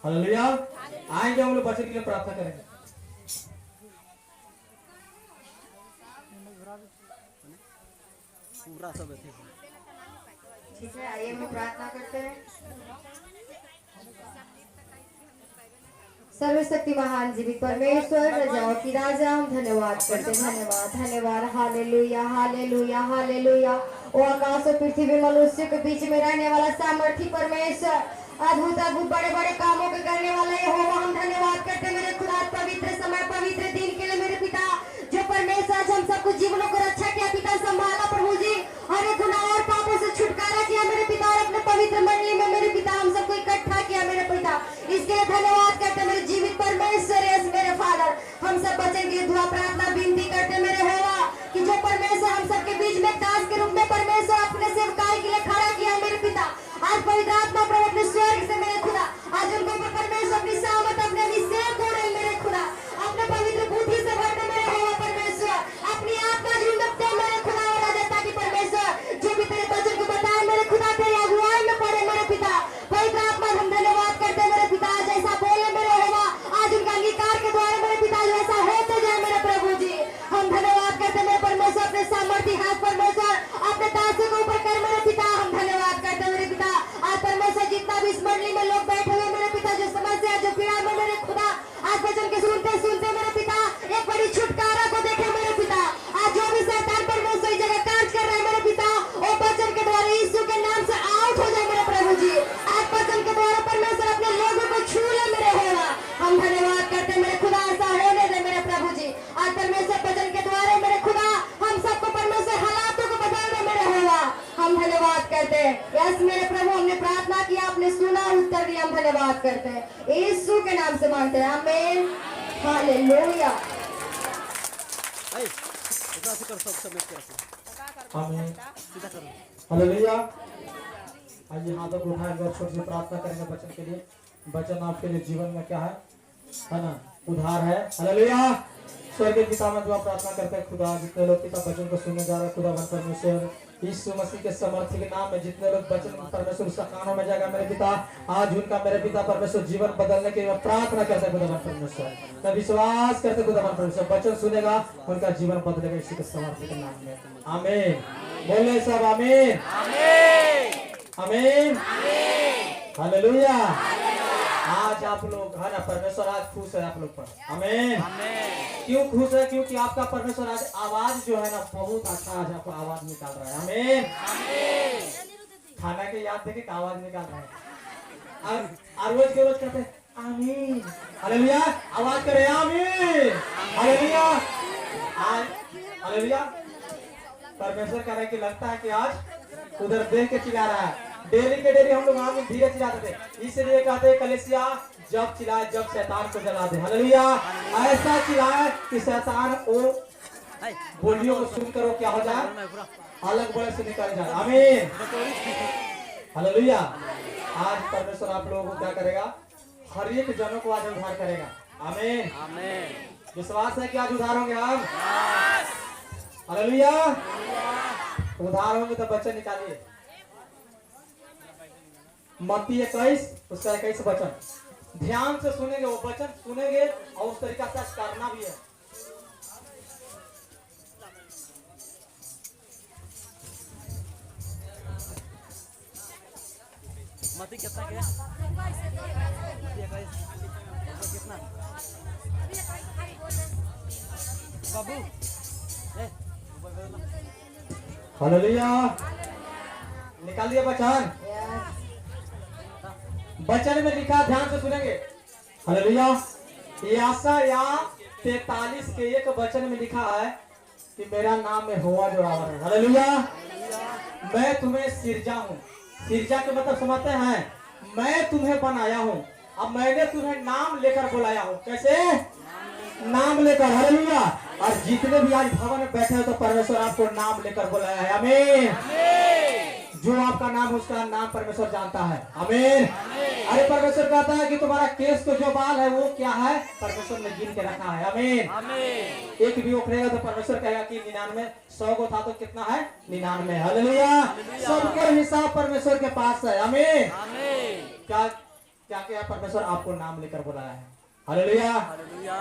Hallelujah. आएंगे हम लोग बच्चे के लिए प्रार्थना करेंगे। पूरा सब ठीक है, आइए हम लोग प्रार्थना करते हैं। सर्वशक्ति महान जीवित परमेश्वर रजाओं की राजा, हम धन्यवाद करते, धन्यवाद धन्यवाद। Hallelujah hallelujah hallelujah. ओ आकाश और पृथ्वी मनुष्य के बीच में रहने वाला सामर्थी परमेश्वर, अद्भुत अद्भुत बड़े बड़े कामों के करने वाला यहोवा, हम धन्यवाद करते मेरे खुदा पवित्र समय पवित्र दिन के लिए मेरे पिता, जो परमेश्वर आज हम सबको जीवनों को रक्षा किया पिता, संभाला प्रभु जी, हर एक गुनाह और पापों से छुटकारा किया मेरे पिता, और अपने पवित्र मंडली में मेरे पिता हम सबको इकट्ठा किया मेरे पिता। इसके लिए धन्यवाद करते मेरे जीवित परमेश्वर, यस मेरे फादर। हम सब बच्चे की दुआ प्रार्थना विनती करते मेरे होवा कि जो परमेश्वर हम सबके बीच में दास के रूप में परमेश्वर अपने सेवकाई के लिए खड़ा किया मेरे पिता, आज पवित्र आत्मा प्रभु अपने स्वर्ग से मेरे खुदा आज उनको ऊपर परमेश्वर अपनी सामत अपने अभिषेक हो रहे मेरे खुदा, अपने पवित्र बुद्धि से भरने मेरे होवा परमेश्वर, अपनी आत्मा झुंडते मेरे खुदा और राजा, ताकि परमेश्वर जो भी तेरे वचन को बताए मेरे खुदा तेरे अगुवाई में पड़े मेरे पिता। पवित्र आत्मा हम धन्यवाद करते मेरे पिता, जैसा बोले मेरे होवा आज उनका अंगीकार के द्वारा मेरे पिता जो ऐसा होते जाए मेरे प्रभु जी। हम धन्यवाद करते मेरे परमेश्वर, अपने सामर्थ्य हाथ परमेश्वर अपने दासों के ऊपर कर मेरे पिता, हम धन्यवाद करते मेरे पिता। आज परमेश्वर जितना भी इस मंडली में लोग बैठे हुए मेरे पिता, जो समस्या जो पीड़ा में मेरे खुदा आज वचन के सुनते सुनते मेरे पिता एक बड़ी छुटकारा को देखे मेरे पिता, आज जो भी शैतान परमेश्वर इस जगह कार्य कर रहे हैं मेरे पिता, वो वचन के द्वारा यीशु के नाम से आउट हो जाए मेरे प्रभु जी। आज वचन के द्वारा परमेश्वर अपने लोगों को छू ले मेरे होगा, हम धन्यवाद करते मेरे खुदा, ऐसा होने दे मेरे प्रभु जी। आज परमेश्वर वचन के द्वारा मेरे खुदा हम सबको परमेश्वर हालातों को बदल दे मेरे होगा, हम धन्यवाद करते हैं। यस मेरे प्रभु, हमने प्रार्थना किया, आपने सुना, उत्तर दिया, हम धन्यवाद करते हैं, यीशु के नाम से मांगते हैं, आमीन हालेलुया। इतना से कर सब मिट कर आमीन सीधा करो। हालेलुया। आइए हाथों को उठाएंगे और छोटी सी प्रार्थना करेंगे बचन के लिए। बचन आपके लिए जीवन में क्या है ना, उधार है। हालेलुया। स्वर्गीय पिता में दुआ प्रार्थना करते हैं खुदा, जितने लोग पिता वचन को सुनने जा रहे हैं खुदा परमेश्वर यीशु मसीह के समर्थी के नाम में, जितने लोग वचन परमेश्वर उसका कानों में जाएगा मेरे पिता, आज उनका मेरे पिता परमेश्वर जीवन बदलने की प्रार्थना करते हैं खुदा परमेश्वर। मैं विश्वास करते खुदा परमेश्वर वचन सुनेगा, उनका जीवन बदलेगा इसी के समर्थी के नाम में, आमीन। बोले सब आमीन आमीन हालेलुया। आज आप लोग है ना, परमेश्वर आज खुश है आप लोग पर, आमीन। क्यों खुश है? क्योंकि आपका परमेश्वर आज आवाज जो है ना बहुत अच्छा आज आपको आवाज निकाल रहा है, आमीन। खाना के याद देखे आवाज निकाल रहा है, और रोज के रोज कहते हैं आमीन हालेलुया, आवाज करे आमीन हालेलुया। आज हालेलुया परमेश्वर कह रहे कि लगता है कि आज उधर देख के चिल्ला रहा है, डेली के डेली हम लोग आमीन धीरे चिल्लाते थे, इसलिए कहते हैं कलेसिया जब चिल्लाए जब शैतान को जला दे, हालेलुया। ऐसा चिल्लाए कि शैतान वो बोलियों को सुनकर वो क्या हो जाए, अलग बड़े से निकल जाए, आमीन हालेलुया। आज परमेश्वर आप लोगों को क्या करेगा, हर एक जनों को आज उद्धार करेगा, आमीन। विश्वास है कि आज उद्धार होंगे आप, हालेलुया। उद्धार होंगे तो बच्चे निकालिए, मत्ती 21 उसका 21 वचन ध्यान से सुनेंगे, वो वचन सुनेंगे और उस तरीका से करना भी है। मती कितना के कितना बाबू हालेलुया। निकाल दिया वचन, वचन में लिखा, ध्यान से सुनेंगे, हालेलुया। यशाया 43 के 1 वचन में लिखा है कि मेरा नाम में होवा जोड़ावर है, हालेलुया। मैं तुम्हें सिरजा हूँ, सिरजा के मतलब समझते हैं, मैं तुम्हें बनाया हूँ, अब मैंने तुम्हें नाम लेकर बुलाया हूँ, कैसे नाम लेकर, हालेलुया। और जितने भी आज भवन में बैठे हो तो परमेश्वर आपको नाम लेकर बुलाया है, आमीन। जो आपका नाम उसका नाम परमेश्वर जानता है, आमीन। अरे परमेश्वर कहता है कि तुम्हारा केस को जो बाल है वो क्या है, परमेश्वर ने गिन के रखा है, आमीन। एक भी उखड़ेगा तो परमेश्वर कहेगा कि 99, 100 को था तो कितना है 99, हालेलुया। सबका हिसाब परमेश्वर के पास है, आमीन। क्या क्या क्या परमेश्वर आपको नाम लेकर बुलाया है। हालेलुया। हालेलुया।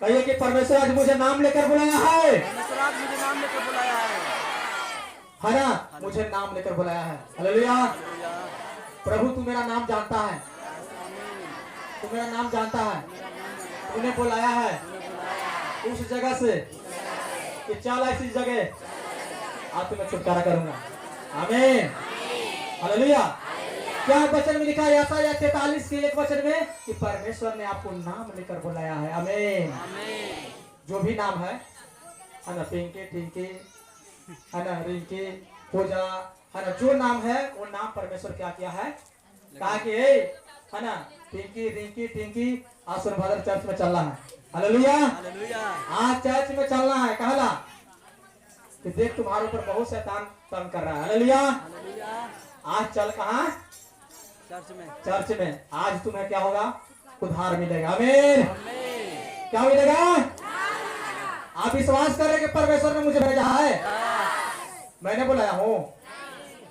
कहिए कि परमेश्वर आज मुझे नाम लेकर बुलाया है। परमेश्वर आज मुझे नाम लेकर बुलाया है ना, मुझे नाम लेकर बुलाया है। हालेलुया। हालेलुया। प्रभु तू मेरा नाम जानता है, तू मेरा नाम जानता है, तूने बुलाया है उस जगह से कि चल ऐसी जगह आज तुम्हें छुटकारा करूंगा। आमीन। हालेलुया। क्या वचन में लिखा है यशायाह 43 के एक वचन में कि परमेश्वर ने आपको नाम लेकर बुलाया है। आमीन। आमीन। जो भी नाम है ना, पिंकी, टिंकी, है ना, रिंकी, पूजा, है ना, जो नाम है वो नाम परमेश्वर क्या किया है, कहा कि है ना, पिंकी, रिंकी, टिंकी आज सोनभद्र चर्च में चलना है। हालेलुया। हालेलुया। आज चर्च में चलना है। कहला कि देख तुम्हारे ऊपर बहुत शैतान तंग कर रहा है। हालेलुया। हालेलुया। आज चल कहाँ, चर्च में। चर्च में। आज तुम्हें क्या होगा, उद्धार मिलेगा। आमीन। आमीन। क्या मिलेगा? आप विश्वास कर रहे कि परमेश्वर ने मुझे भेजा है? मैंने बुलाया हूँ।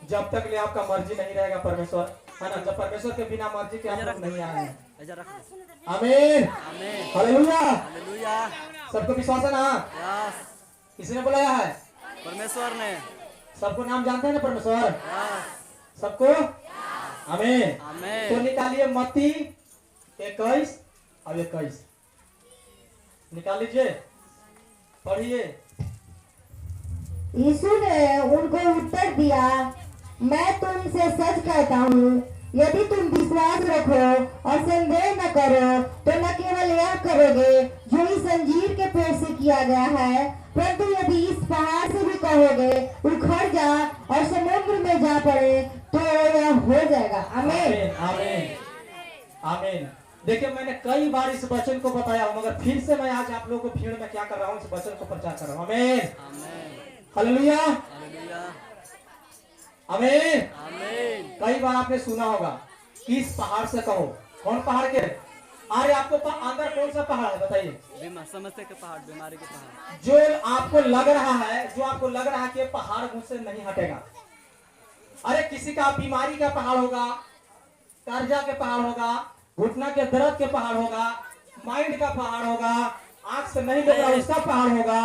जब तक ले आपका मर्जी नहीं रहेगा परमेश्वर, है ना, जब परमेश्वर के बिना मर्जी के आप लोग नहीं आए हैं। ऐसा रख दे। आमीन। आमीन। हालेलुया। हालेलुया। सबको विश्वास है ना? यस। किसने बुलाया है? परमेश्वर ने। सबको नाम जानते हैं ना परमेश्वर? यस। सबको? आमीन। तो आमीन। निकालिए मत्ती 21 और 21 निकाल लीजिए, पढ़िए। यीशु ने उनको उत्तर दिया, मैं तुमसे सच कहता हूँ, यदि तुम विश्वास रखो और संदेह न करो तो न केवल यह करोगे जो इस अंजीर के पेड़ से किया गया है, परंतु यदि इस पहाड़ से भी कहोगे उखड़ जा और समुद्र में जा पड़े तो यह हो जाएगा। आमीन। आमीन। आमीन। देखिए मैंने कई बार इस वचन को बताया हूँ, मगर फिर से मैं आज आप लोगों को भीड़ में क्या कर रहा हूँ, इस वचन को प्रचार कर रहा हूँ। आमीन। आमीन। हालेलुया। हालेलुया। आमीन। आमीन। कई बार आपने सुना होगा कि इस पहाड़ से कहो। कौन पहाड़ के? अरे आपको अंदर कौन सा पहाड़ है बताइए? बीमार, समस्या के पहाड़, बीमारी के पहाड़। जो आपको लग रहा है, जो आपको लग रहा है कि पहाड़ मुझसे नहीं हटेगा। अरे किसी का बीमारी का पहाड़ होगा, कर्जा के पहाड़ होगा, घुटना के दर्द के पहाड़ होगा, माइंड का पहाड़ होगा, आंख से नहीं देख रहा उसका पहाड़ होगा,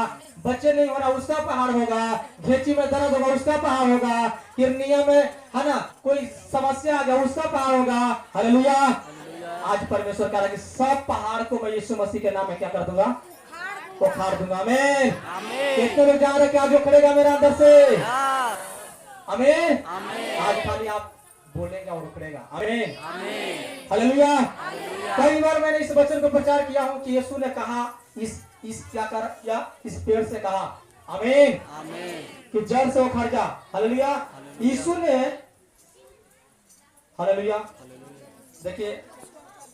बच्चे नहीं हो रहा उसका पहाड़ होगा, घेची में दर्द होगा उसका पहाड़ होगा, किडनिया में है ना कोई समस्या आ गया उसका पहाड़ होगा। हालेलुया। आज परमेश्वर कह रहा है कि सब पहाड़ को मैं यीशु मसीह के नाम में क्या कर दूंगा, उखाड़ दूंगा। आमीन। आमीन। कितने लोग जान रहे क्या जो खड़ेगा मेरा अंदर से? यस। आमीन। आमीन। आज खाली आप बोलेंगे और उखड़ेगा। आमीन। आमीन। हालेलुया। हालेलुया। कई बार मैंने इस वचन को प्रचार किया हूँ कि यीशु ने कहा इस क्या कर या इस पेड़ से कहा। आमीन। आमीन। कि जड़ से उखड़ जा। हालेलुया। यीशु ने, हालेलुया, देखिए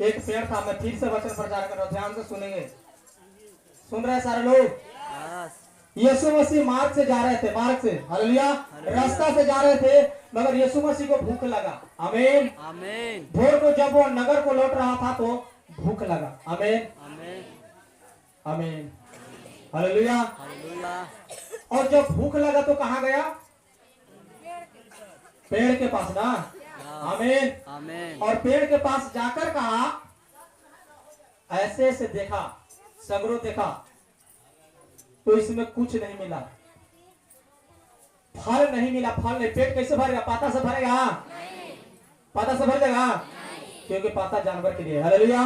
एक पेड़ था। मैं फिर से वचन प्रचार कर रहा हूं, ध्यान से सुनेंगे। सुन रहे हैं सारे लोग? यस। यीशु मसीह मार्ग से जा रहे थे, मार्ग से, हालेलुया, रास्ता से जा रहे थे, मगर यीशु मसीह को भूख लगा। आमीन। आमीन। भोर को जब वो नगर को लौट रहा था तो भूख लगा। आमीन। आमीन। आमीन। हालेलुया। हालेलुया। और जब भूख लगा तो कहाँ गया? पेड़ के पास ना। आमीन। आमीन। और पेड़ के पास जाकर कहा, ऐसे से देखा, सगरो देखा तो इसमें कुछ नहीं मिला, फल नहीं मिला, फल नहीं। पेट कैसे भरेगा? पाता से भरेगा? पाता से भर जाएगा? क्योंकि पाता जानवर के लिए। हालेलुया,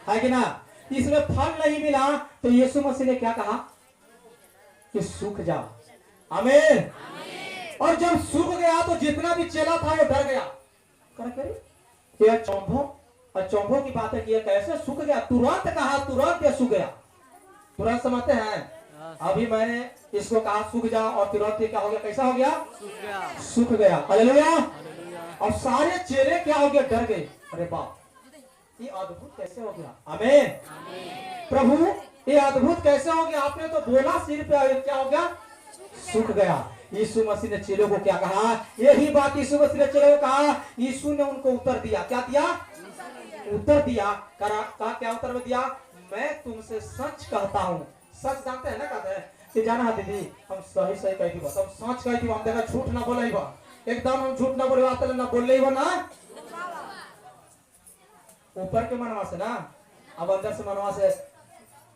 है कि ना? इसमें फल नहीं मिला तो यीशु मसीह ने क्या कहा कि सूख जा। आमीन। और जब सूख गया तो जितना भी चेला था वो डर गया। ये चौंभों की बात है कि कैसे सूख गया? तुरंत कहा, तुरंत ये सूख गया। तुरंत समझते हैं? अभी मैंने इसको कहा सूख जा और तुरंत ये क्या हो गया? कैसा हो गया? सूख गया। सूख गया। हालेलुया। हालेलुया। और सारे चेले क्या हो गया? डर गए। अरे बाप, ये अद्भुत कैसे हो गया? आमीन। प्रभु ये अद्भुत कैसे हो गया? आपने तो बोला सिर पे, क्या हो गया? सूख गया। यीशु मसीह ने चेलों को क्या कहा? यही बात यीशु मसीह ने चेलों को कहा। यीशु ने उनको उत्तर दिया। क्या दिया? उत्तर दिया। कहा क्या उत्तर में दिया? मैं तुमसे सच कहता हूँ। सच जानते हैं ना? कहते हैं कि जाना है दीदी, हम सही सही कही थी, हम सच कही थी, हम देखा झूठ ना बोले, एकदम हम झूठ ना बोले, ना बोल रही हो ना। ऊपर के मनवा से ना, अब अंदर से मनवा से।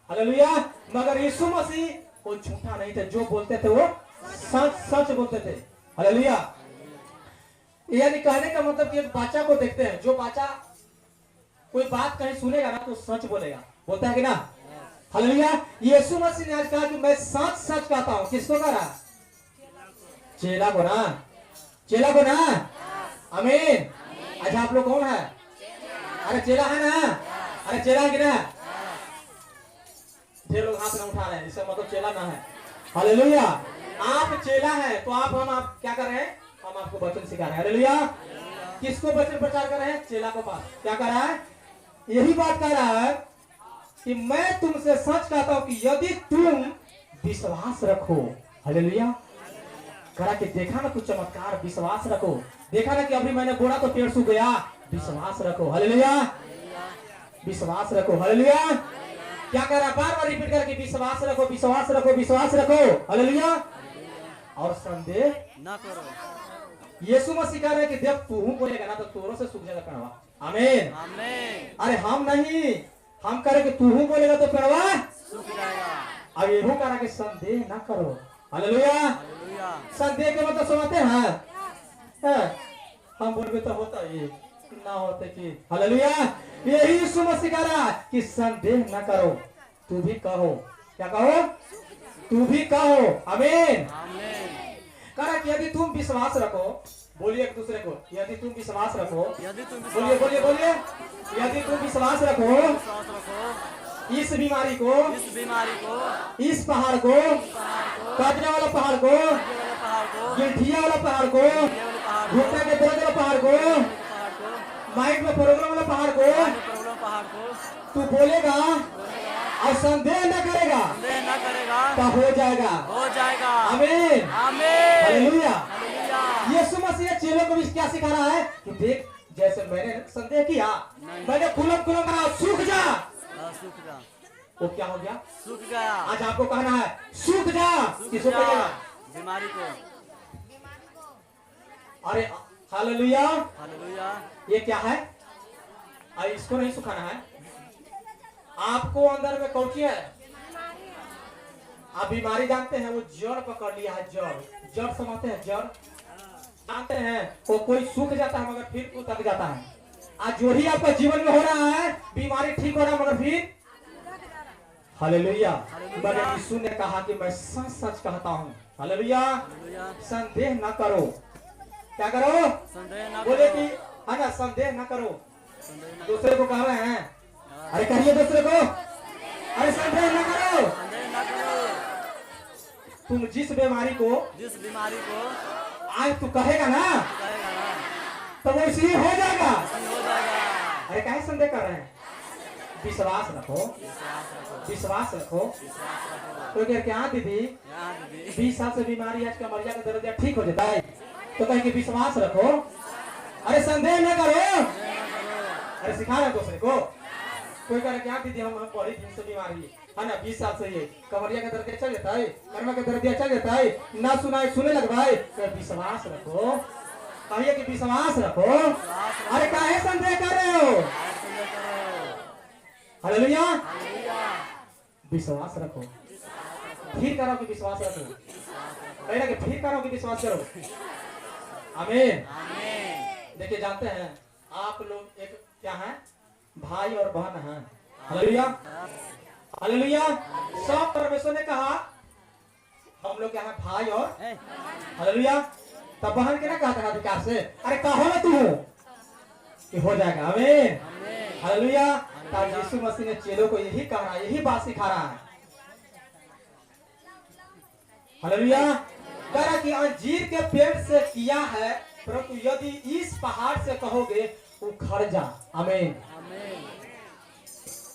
हालेलुया। मगर यीशु मसीह वो झूठा नहीं थे, जो बोलते थे वो सच सच बोलते थे। हालेलुया। यानी कहने का मतलब कि एक बच्चा को देखते हैं, जो बच्चा कोई बात कहीं सुनेगा ना तो सच बोलेगा, बोलता है कि ना। हालेलुया। यीशु मसीह ने आज कहा कि मैं सच सच कहता हूं। किसको कह रहा? चेला को ना, चेला को ना। आमीन। अच्छा आप लोग कौन है? अरे चेला है ना? अरे चेला है कि ना? ढेर लोग हाथ ना उठा रहे हैं, इसका मतलब चेला ना है। हालेलुया। आप चेला है तो आप क्या कर रहे हैं? हम आपको वचन सिखा रहे हैं। हालेलुया। किसको वचन प्रचार कर रहे हैं? चेला को पास। क्या कर रहा है? यही बात कर रहा है कि मैं तुमसे सच कहता हूं कि यदि तुम विश्वास रखो। हालेलुया। करा कि देखा ना कुछ चमत्कार, विश्वास रखो। देखा ना कि अभी मैंने बोला तो पेड़ सूख गया, विश्वास रखो। हालेलुया। विश्वास रखो। हालेलुया। क्या कह रहा? बार बार रिपीट करके विश्वास रखो, विश्वास रखो, विश्वास रखो। हालेलुया। और संदेह ना करो। यीशु मसीह कह रहे हैं कि जब तू बोलेगा ना तो तोरों से सूख जाएगा पेड़वा। आमीन। आमीन। अरे हम नहीं, हम कह रहे कि तू बोलेगा तो पेड़वा सूख जाएगा। अब ये कह रहा कि संदेह ना करो। हालेलुया। हालेलुया। संदेह के मतलब समझते हैं? हम बोलबे तो होता ये ना होते कि। हालेलुया। यही यीशु मसीह कह रहा कि संदेह न करो, तू भी कहो। क्या कहो? तू भी कहो। आमीन। आमीन। कहा कि यदि तुम विश्वास रखो, बोलिए एक दूसरे को, यदि तुम विश्वास रखो। यदि तुम बोलिए बोलिए बोलिए। यदि तुम विश्वास रखो विश्वास रखो इस बीमारी को, इस बीमारी को, इस पहाड़ को, काटने वाला पहाड़ को, ये वाले पहाड़ को, गिलठिया वाला पहाड़ को, ये वाले पहाड़ को, घुटने के दर्द वाला पहाड़ को, पहाड़ को, माइंड में प्रॉब्लम वाला पहाड़ को प्रॉब्लम पहाड़ को तू बोलेगा और संदेह न करेगा संदेह न करेगा तो हो जाएगा। हो जाएगा। आमीन। आमीन। हालेलुया। हालेलुया। यीशु मसीह चेलों को भी क्या सिखा रहा है कि देख, जैसे मैंने संदेह किया, मैंने खुलम कहा सूख जा, सूख जा। वो क्या हो गया? सूख गया। आज आपको कहना है सूख जा। किसको जा। कहेगा? बीमारी को। अरे हालेलुया। हालेलुया। ये क्या है? अरे इसको नहीं सुखाना है। आपको अंदर में कौन सी है? आप बीमारी जानते हैं, वो जड़ पकड़ लिया है। जड़ समझते हैं? जड़ जानते हैं? वो कोई सूख जाता है मगर फिर उतक जाता है। आज जो ही आपका जीवन में हो रहा है, बीमारी ठीक हो रहा है मगर फिर। हालेलुया। मगर यीशु ने कहा कि मैं सच सच कहता हूँ। हालेलुया। हालेलुया। संदेह न करो। क्या करो? संदेह न बोले करो। कि है ना, संदेह न करो। संदेह न दूसरे को कह रहे हैं, अरे कहिए दूसरे को, अरे संदेह न करो। संदेह न करो। तुम जिस बीमारी को जिस बीमारी को आज तू कहेगा ना कहेगा ना तो वो इसलिए हो जाएगा। सही हो जाएगा। अरे काहे संदेह कर रहे हैं? विश्वास रखो, विश्वास रखो। तो कह के हाँ दीदी, यहाँ दीदी 20 साल से बीमारी है, आज कमरिया का दर्द ठीक हो जाता है, तो कहे कि विश्वास रखो। अरे संदेह न करो। अरे सिखा रहे दूसरे को। कोई कह रहा क्या दीदी, हम बड़ी दिन से बीमारी है ना, 20 साल से ये कमरिया का दर्द चल जाता है, कर्मा का दर्द चल जाता है, ना सुनाए सुने लग भाई। तो विश्वास रखो। कहिए कि विश्वास रखो। अरे काहे संदेह कर रहे हो? संदेह करो। हालेलुया। हालेलुया। विश्वास रखो। फिर करो कि विश्वास रखो। कहना कि फिर करो कि विश्वास करो। आमीन। आमीन। देखिए जानते हैं आप लोग एक क्या है? भाई और बहन हैं। हालेलुया। हालेलुया। सब परमेश्वर ने कहा हम लोग क्या है? भाई और। ए, हालेलुया। तब बहन के ना कहा था अधिकार से, अरे कहो ना तू कि हो जाएगा। आमीन। आमीन। हालेलुया। तब यीशु मसीह ने चेलों को यही कहा, यही बात सिखा रहा है। हालेलुया। कह रहा कि अंजीर के पेड़ से किया है, परंतु यदि इस पहाड़ से कहोगे उखड़ जा। आमीन। आमीन।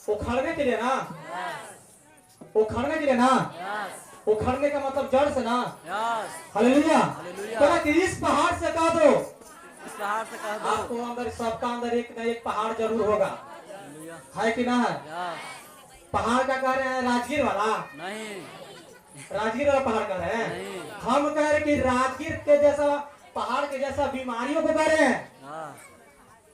उखड़ने के लिए ना, यस। उखड़ने के लिए ना, यस। उखड़ने का मतलब जड़ से ना। यस। हालेलुया। हालेलुया। कह रहा कि इस पहाड़ से कह दो। इस पहाड़ से कह दो। आपको अंदर, सबका अंदर एक न एक पहाड़ जरूर होगा, हालेलुया। है कि ना है? यस। पहाड़ का कह रहे हैं राजगीर वाला, नहीं राजगीर वाला पहाड़ कह रहे हैं। नहीं। हम कह रहे कि राजगीर के जैसा पहाड़ के जैसा बीमारियों को कह रहे हैं। हाँ।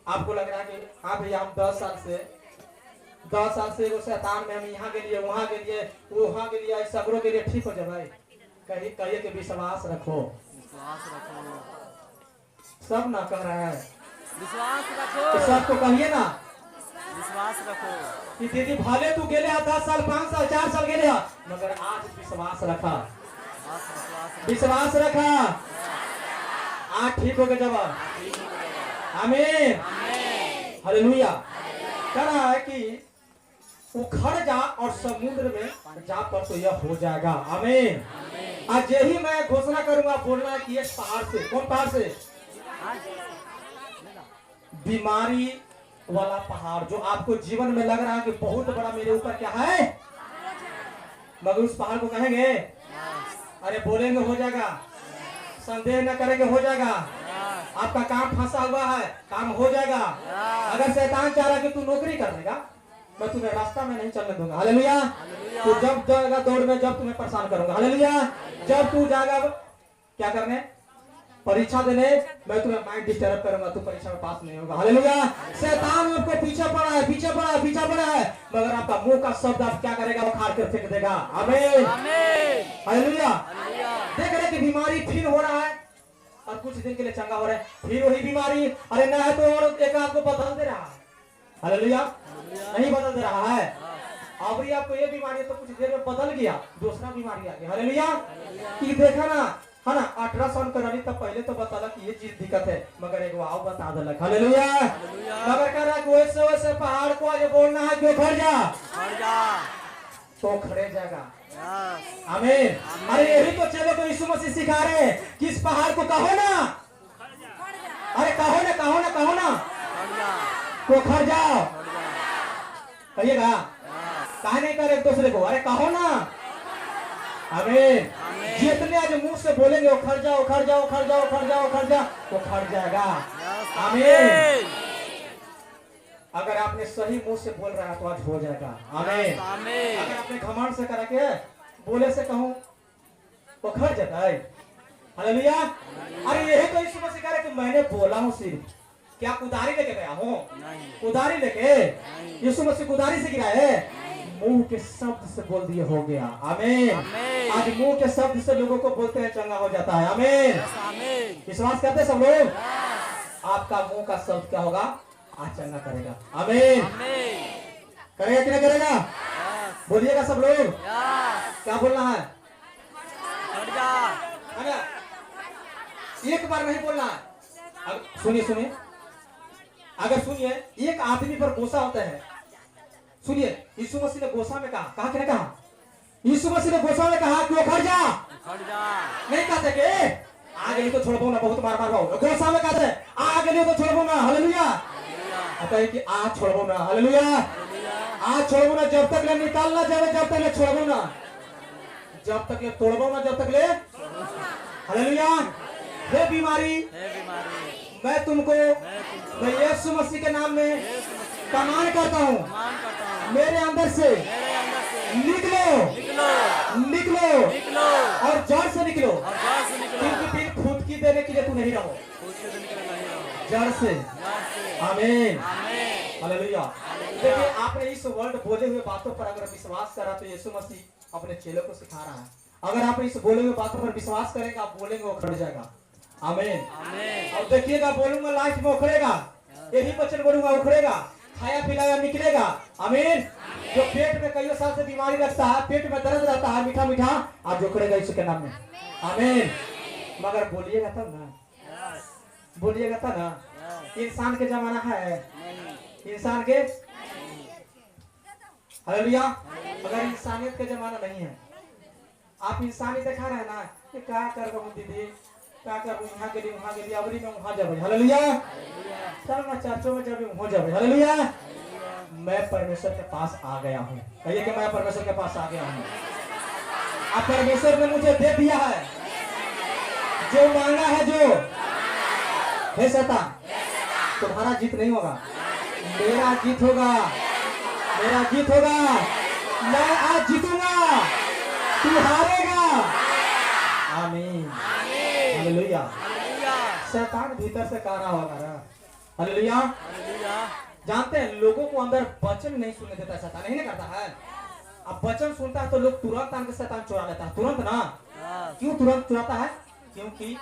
आपको लग रहा है कि हाँ भैया हम 10 साल से वो शैतान में हम यहाँ के लिए वहाँ के लिए वहाँ के लिए सगरों के लिए ठीक हो जाए भाई। कहिए कि विश्वास रखो। विश्वास रखो। सब ना कह रहा है, विश्वास तो रखो। सबको कहिए ना विश्वास रखो। कि दीदी भले तू गेले 10 साल 5 साल 4 साल गेले मगर आज विश्वास रखा, विश्वास रखा, आज ठीक हो गए जब। आमीन हालेलुया। कह रहा है कि उखड़ जा और समुद्र में जा पर तो यह हो जाएगा। आमीन। आज यही मैं घोषणा करूंगा, बोलना है कि इस पहाड़ से, कौन पहाड़ से? बीमारी वाला पहाड़ जो आपको जीवन में लग रहा है कि बहुत बड़ा मेरे ऊपर क्या है, मगर उस पहाड़ को कहेंगे, अरे बोलेंगे हो जाएगा, संदेह न करेंगे हो जाएगा, आपका काम फंसा हुआ है काम हो जाएगा। अगर शैतान चाह रहा कि तू नौकरी कर लेगा, मैं तुम्हें रास्ता में नहीं चलने दूंगा। हालेलुया। तू जब जाएगा दौड़ में, जब तुम्हें परेशान करूंगा। हालेलुया। जब तू जाएगा क्या करने, परीक्षा देने, मैं तुम्हें माइंड डिस्टर्ब करूंगा, तू परीक्षा में पास नहीं होगा। हालेलुया। शैतान आपको पीछे पड़ा है, पीछे पड़ा है, पीछे पड़ा है, मगर आपका मुंह का शब्द आप क्या करेगा, वो खाड़ कर फेंक देगा। आमीन हालेलुया। देख रहे कि बीमारी फिर हो रहा है और कुछ दिन के लिए चंगा हो रहा है, फिर वही बीमारी, अरे ना है तो और एक आपको बदल दे रहा है। हालेलुया। नहीं बदल दे रहा है। अब ये आपको ये बीमारी तो कुछ देर में बदल गया, दूसरा बीमारी आ गया। हालेलुया। कि देखा ना, है ना, अल्ट्रासाउंड करानी तब पहले तो बताला कि ये चीज दिक्कत है, मगर एक आओ बता देलक। हालेलुया। मगर कह रहा वैसे वैसे पहाड़ को आज बोलना है कि खड़ जा, तो खड़े जाएगा। आमीन। अरे यही तो चलो तो यीशु मसीह सिखा रहे हैं कि इस पहाड़ को कहो ना, अरे कहो ना, कहो ना, कहो ना, तो खड़ जाओ। कहिएगा, कहा नहीं करे एक दूसरे को, अरे कहो ना। आमीन। जितने आज मुंह से बोलेंगे वो खड़ जाओ, खड़ जाओ, खड़ जाओ, खड़ जाओ, खड़ जाओ, वो खड़ जाएगा। आमीन। अगर आपने सही मुंह से बोल रहा है तो आज हो जाएगा। आमीन। अगर आपने घमंड से करा के बोले से कहूं तो खड़ जाता है। हालेलुया। अरे यही तो यीशु मसीह कह रहे कि मैंने बोला हूं सिर्फ, क्या कुदारी लेके गया हूं? कुदारी लेके यीशु मसीह कुदारी से गिरा है, मुंह के शब्द से बोल दिए हो गया। आमीन। आज मुंह के शब्द से लोगों को बोलते हैं चंगा हो जाता है। आमीन। विश्वास करते सब लोग? आपका मुंह का शब्द क्या होगा, आज चंगा करेगा। आमीन। करेगा कि नहीं करेगा? बोलिएगा सब लोग। क्या बोलना है? एक बार नहीं बोलना है। सुनिए सुनिए, अगर सुनिए, एक आदमी पर गुस्सा होता है, सुनिए, यीशु मसीह ने गोसा में कहा कि नहीं कहा? यीशु मसीह ने गोसा में कहा कि वो खड़ जा, नहीं कहते कि आगे नहीं तो छोड़बो ना, बहुत मार मार गोसा में कहते आगे नहीं तो छोड़बो ना। हालेलुया। कहे कि आज छोड़बो ना। हालेलुया। आज छोड़बो ना, जब तक ले निकालना जाए, जब तक ले छोड़बो ना, जब तक ले तोड़बो ना, जब तक ले। हालेलुया। हे बीमारी, मैं तुमको मैं यीशु मसीह के नाम में कमान करता हूँ, मेरे अंदर से निकलो, निकलो और जड़ से निकलो, क्योंकि फिर फुदकी देने के लिए तू नहीं रहो, जड़ से। आमीन हालेलुया। देखिए, आपने इस वर्ड बोले हुए बातों पर अगर विश्वास करा तो यीशु मसीह अपने चेलों को सिखा रहा है, अगर आप इस बोले हुए बातों पर विश्वास करेंगे, आप बोलेंगे वो खड़ जाएगा। आमीन। और देखिएगा, बोलूंगा लाइफ में उखड़ेगा, यही वचन बोलूंगा उखड़ेगा, खाया पिलाया निकलेगा। आमीन। जो पेट में कई साल से बीमारी लगता है, पेट में दर्द रहता है, मीठा मीठा, आज उखड़ेगा यीशु के नाम में। आमीन। मगर बोलिएगा तब ना, बोलिएगा तब ना। इंसान के जमाना है, इंसान के, हालेलुया। अगर इंसानियत के जमाना नहीं है, आप इंसानी दिखा रहे हैं ना, कि क्या कर रहा हूँ दीदी, क्या कर यहाँ के लिए वहाँ के लिए, अवरी में वहाँ जाओ। हालेलुया। चल ना चर्चों में जब वहाँ जाओ। हालेलुया। मैं परमेश्वर के पास आ गया हूँ। कहिए कि मैं परमेश्वर के पास आ गया हूँ। अब परमेश्वर ने मुझे दे दिया है जो मांगा है, जो है शैतान, तुम्हारा जीत नहीं होगा, मेरा जीत होगा, मेरा जीत होगा। मैं आज जीतूंगा, तू हारेगा। आमीन हालेलुया। शैतान भीतर से कह रहा होगा ना, हालेलुया। हालेलुया। जानते हैं लोगों को अंदर वचन नहीं सुनने देता शैतान, नहीं ना करता है। अब वचन सुनता है तो लोग तुरंत आके शैतान चुरा लेता है, तुरंत ना। यस। क्यों तुरंत चुराता है? क्योंकि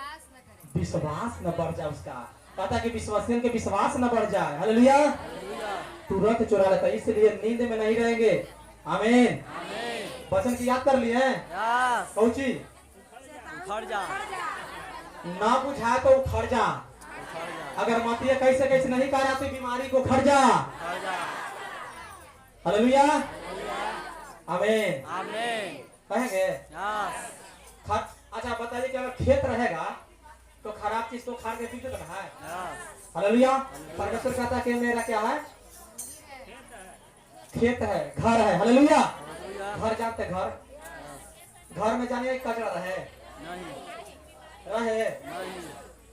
विश्वास न बढ़ जाए उसका, कहता है कि विश्वासियों के विश्वास न बढ़ जाए। हालेलुया। हालेलुया। तुरंत चुरा लेता है, इसलिए नींद में नहीं रहेंगे। आमीन। आमीन। वचन की याद कर लिए हैं? यस। कौची उखड़ जा। ना बुझाए तो उखड़ जा। उखड़ जा। अगर मातिया कैसे कैसे नहीं कह रहा तो बीमारी को खड़ जा। उखड़ जा। हालेलुया। हालेलुया। आमीन। आमीन। कहेंगे यस। अच्छा बताइए कि अगर खेत रहेगा तो खराब चीज को खाने के पीछे करना है। यस। हालेलुया। परमेश्वर कहता है कि मेरा क्या है? खेत है, घर है। हालेलुया। हालेलुया। घर जानते हैं, घर घर में जानिए कचरा रहे नहीं। रहे। नहीं।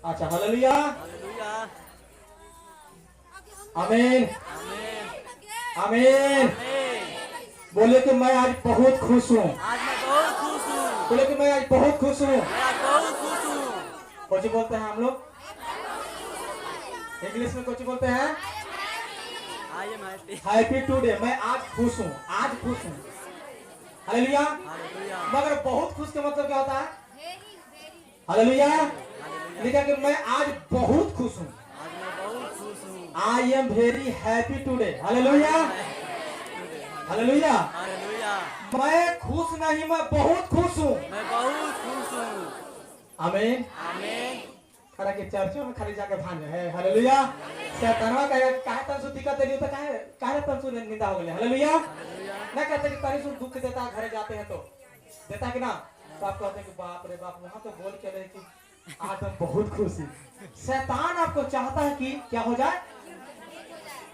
अच्छा हालेलुया। हालेलुया। आमीन। आमीन। आमीन। आमीन। बोले कि मैं आज बहुत खुश हूँ। आज मैं बहुत खुश हूँ। बोले कि मैं आज बहुत खुश हूँ। मैं आज बहुत खुश हूँ। कुछ बोलते हैं हम लोग इंग्लिश में, कुछ बोलते हैं I am happy. Happy today, मैं आज खुश हूँ, आज खुश हूँ। हालेलुया। हालेलुया। मगर बहुत खुश का मतलब क्या होता है? हालेलुया। हालेलुया। लिखा कि मैं आज बहुत खुश हूँ। आज मैं बहुत खुश हूँ। I am very happy today. Hallelujah. Hallelujah. Hallelujah. मैं खुश नहीं, मैं बहुत खुश हूँ। मैं बहुत खुश हूँ। आमीन। आमीन। खरा के चर्चों में खाली जाके भांज है। हालेलुया। शैतानवा कहे काहे तन सु दिक्कत देली तो काहे काहे तन सु निंदा हो गेले। हालेलुया। हालेलुया। ना कहते कि तारी सु दुख देता घरे जाते हैं तो देता कि ना, तो आप कहते हैं कि बाप रे बाप, वहां तो बोल के रहे कि आज हम बहुत खुश हैं। शैतान आपको चाहता है कि क्या हो जाए?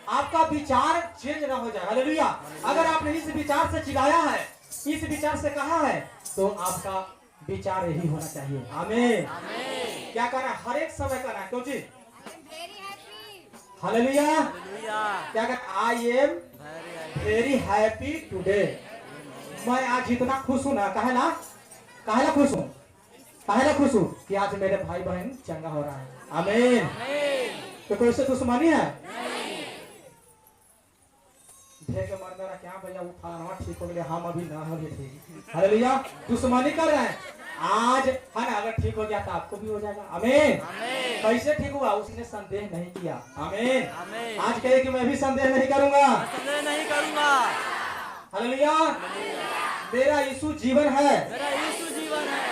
आपका विचार चेंज ना हो जाए। हालेलुया। अगर आपने इस विचार से चिढ़ाया है, इस विचार से कहा है, तो आपका विचार यही होना चाहिए। आमीन। आमीन। क्या करना है? हर एक समय करना है। क्यों जी? हालेलुया। हालेलुया। क्या कहना? I am very happy today. मैं आज इतना खुश हूँ ना, काहे ना? काहे ना खुश हूँ? काहे ना खुश हूँ कि आज मेरे भाई बहन चंगा हो रहा है। आमीन। आमीन। तो कोई से दुश्मनी है? नहीं। ढेर के मर मेरा क्या भैया, वो फलाना ठीक हो गया, हम अभी ना हो गए थे। हालेलुया। दुश्मनी कर रहे हैं। आज है ना, अगर ठीक हो गया तो आपको भी हो जाएगा। आमीन। आमीन। कैसे ठीक हुआ? उसने संदेह नहीं किया। आमीन। आमीन। आज कहे कि मैं भी संदेह नहीं करूंगा। मैं संदेह नहीं करूंगा। हालेलुया। मेरा यीशु जीवन है। मेरा यीशु जीवन है।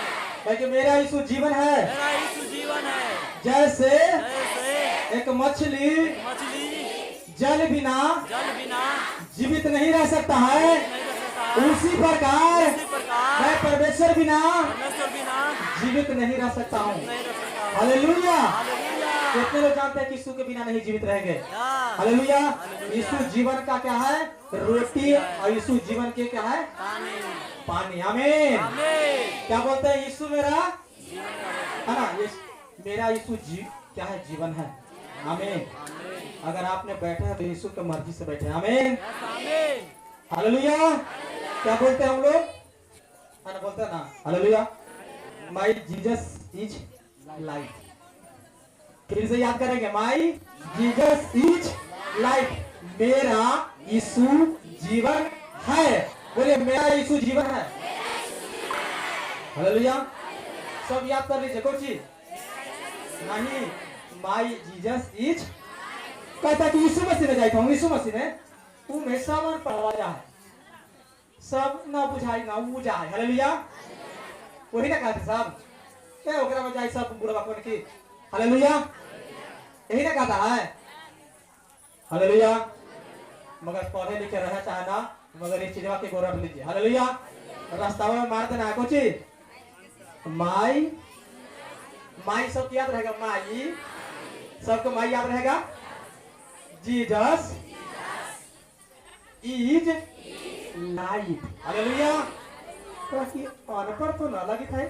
कहे कि मेरा यीशु जीवन है। मेरा यीशु जीवन है। जैसे जैसे एक मछली मछली जल बिना जल बिना जीवित नहीं रह सकता है, नहीं रह सकता है, उसी प्रकार उसी प्रकार मैं परमेश्वर बिना परमेश्वर बिना जीवित नहीं रह सकता हूँ। नहीं रह सकता है। हालेलुया। हालेलुया। कितने लोग जानते हैं कि यीशु के बिना नहीं जीवित रहेंगे? यस। हालेलुया। हालेलुया। यीशु जीवन का क्या है? रोटी। और यीशु जीवन के क्या है? पानी। पानी। आमीन। आमीन। क्या बोलते हैं? यीशु मेरा जीवन का रोटी। है ना, ये मेरा यीशु क्या है? जीवन है। आमीन। आमीन। अगर आपने बैठे हैं तो यीशु की मर्जी से बैठे हैं। आमीन। यस। आमीन। हालेलुया। क्या बोलते हैं हम लोग? है ना, बोलते हैं ना hallelujah. My Jesus is life. फिर से याद करेंगे, माय जीसस इज लाइफ। मेरा यीशु जीवन है। बोलिए, मेरा यीशु जीवन है। हालेलुया। सब याद कर लीजिए। कोई चीज नहीं, माय जीसस इज, कहता कि यीशु मसीह ने जाता हूँ, यीशु मसीह ने तू में सामान पढ़वाया है, सब ना बुझाई ना बुझाई। हालेलुया। वही ना कहते सब क्या ओकरा में जाए सब बुढ़वा कोन की। हालेलुया। यही ना कहता है। हालेलुया। मगर पढ़े लिखे रहे चाहे ना, मगर इस चीजवा के गोरख लीजिए। हालेलुया। रास्ता में मार देना है कुछ माई माई सब याद रहेगा। माई सबको माई याद रहेगा। Jesus is life. हालेलुया। तो अनपढ़ तो ना लगी थे,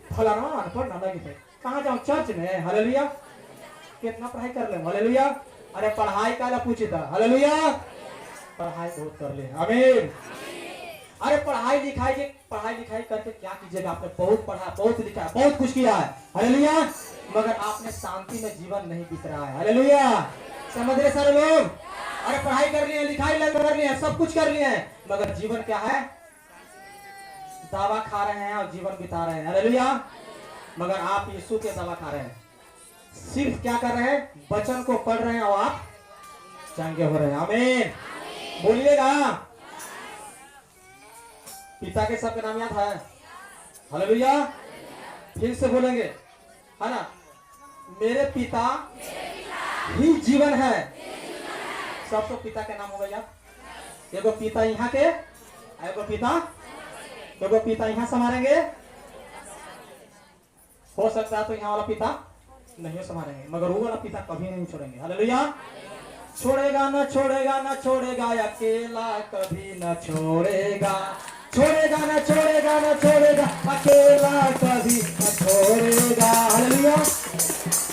फलाना अनपढ़ ना लगी थे, कहाँ जाऊँ? चर्च में। हालेलुया। कितना पढ़ाई कर ले? हालेलुया। अरे पढ़ाई का पूछी था। हालेलुया। पढ़ाई बहुत कर ले। आमीन। अरे पढ़ाई लिखाई करके क्या कीजिएगा? आपने बहुत पढ़ा, बहुत लिखा, बहुत कुछ किया है, हालेलुया, मगर आपने शांति में जीवन नहीं बीत रहा है, हालेलुया। समझ रहे सारे लोग? अरे पढ़ाई कर लिए, लिखाई कर लिए, सब कुछ कर लिए, मगर जीवन क्या है? दवा खा रहे हैं और जीवन बिता रहे हैं, हालेलुया। मगर आप यीशु के दवा खा रहे हैं, सिर्फ क्या कर रहे हैं? वचन को पढ़ रहे हैं और आप चंगे हो रहे हैं, आमीन। बोलिएगा। पिता के सबके नाम याद है, हालेलुया। फिर से बोलेंगे, है ना? मेरे पिता ही जीवन है। सबको पिता के नाम होगा याद। एगो पिता यहाँ के, एगो पिता यहाँ संभालेंगे। हो सकता है तो यहाँ वाला पिता नहीं संभालेंगे, मगर वो वाला पिता कभी नहीं छोड़ेंगे, हालेलुया। छोड़ेगा ना छोड़ेगा ना छोड़ेगा, अकेला कभी न छोड़ेगा। छोड़ेगा ना छोड़ेगा ना छोड़ेगा, अकेला कभी न छोड़ेगा, हालेलुया।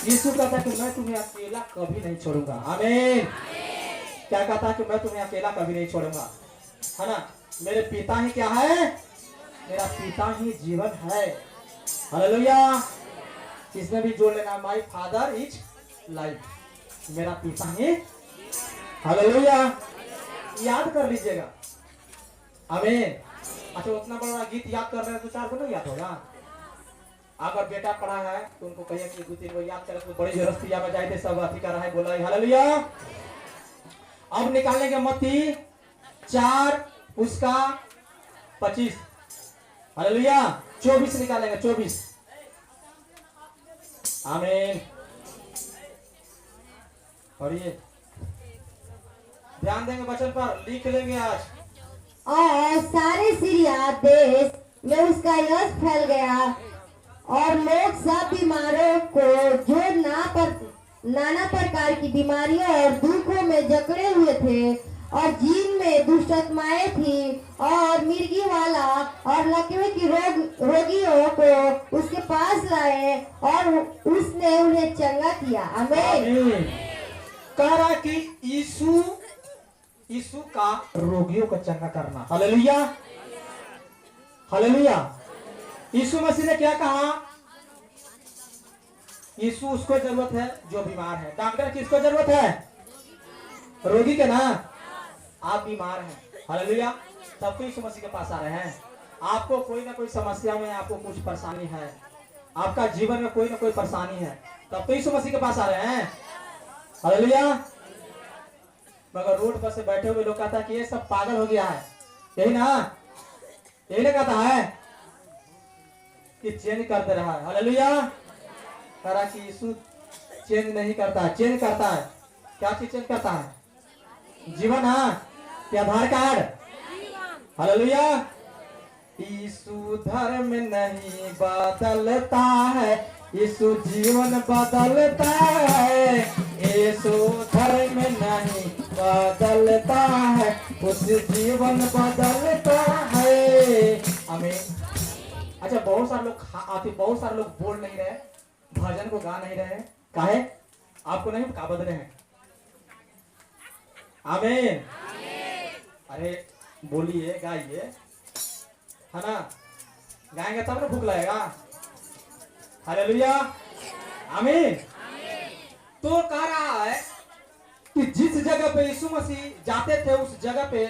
यीशु कहता है कि मैं तुम्हें अकेला कभी नहीं छोड़ूंगा, आमीन। क्या कहता है? कि मैं तुम्हें अकेला कभी नहीं छोड़ूंगा, है ना? मेरे पिता ही क्या है? मेरा पिता ही जीवन है, हालेलुया। इसमें भी जोड़ लेना, माय फादर इज लाइफ, मेरा पिता ही, हालेलुया। याद कर लीजिएगा, आमीन। अच्छा, उतना बड़ा गीत याद कर रहे हैं तो 4 को नहीं याद होगा? अगर बेटा पढ़ा है तो उनको कहिए कि 2-3 को याद करे, तो बड़ी जरूरत या बजाए थे, सब अथी कर रहा है, बोला है, हालेलुया। अब निकालेंगे मत्ती 4 उसका 25, हालेलुया। 24 निकालेंगे, 24, आमीन। पढ़िए, ध्यान देंगे वचन पर, लिख लेंगे आज। और सारे सीरिया देश में उसका यश फैल गया और लोग सब बीमारों को, जो नाना प्रकार की बीमारियों और दुखों में जकड़े हुए थे और जिनमें दुष्ट आत्माएं थी और मिर्गी वाला और लकवे की रोगियों को उसके पास लाए और उसने उन्हें चंगा किया, आमीन। कह रहा कि यीशु का रोगियों को चंगा करना, हालेलुया, हालेलुया। यीशु मसीह ने क्या कहा? यीशु उसको जरूरत है जो बीमार है। डॉक्टर किसको जरूरत है? रोगी के ना। आप बीमार हैं, हालेलुया, तब तो यीशु मसीह के पास आ रहे हैं। आपको कोई ना कोई समस्या में, आपको कुछ परेशानी है, आपका जीवन में कोई ना कोई परेशानी है, तब तो यीशु मसीह के पास आ रहे हैं, हालेलुया। मगर रोड पर से बैठे हुए लोग कहता है कि ये सब पागल हो गया है, यही ना कहता है कि चेंज कर दे रहा है, हालेलुया। कह रहा कि यीशु चेंज नहीं करता है, चेंज करता है। क्या चीज चेंज करता है? जीवन, क्या आधार कार्ड, हालेलुया। यीशु धर्म नहीं बदलता है, यीशु जीवन बदलता है। यीशु धर्म नहीं बदलता है, उस जीवन बदलता है, आमीन। अच्छा, बहुत सारे लोग बोल नहीं रहे, भजन को गा नहीं रहे, काहे? आपको नहीं का बदले हैं, आमीन। अरे बोलिए, गाइए, है ना? गाएंगे तब ना भूख लगेगा, हालेलुया, आमीन। तो कह रहा है कि जिस जगह पे यीशु मसीह जाते थे, उस जगह पे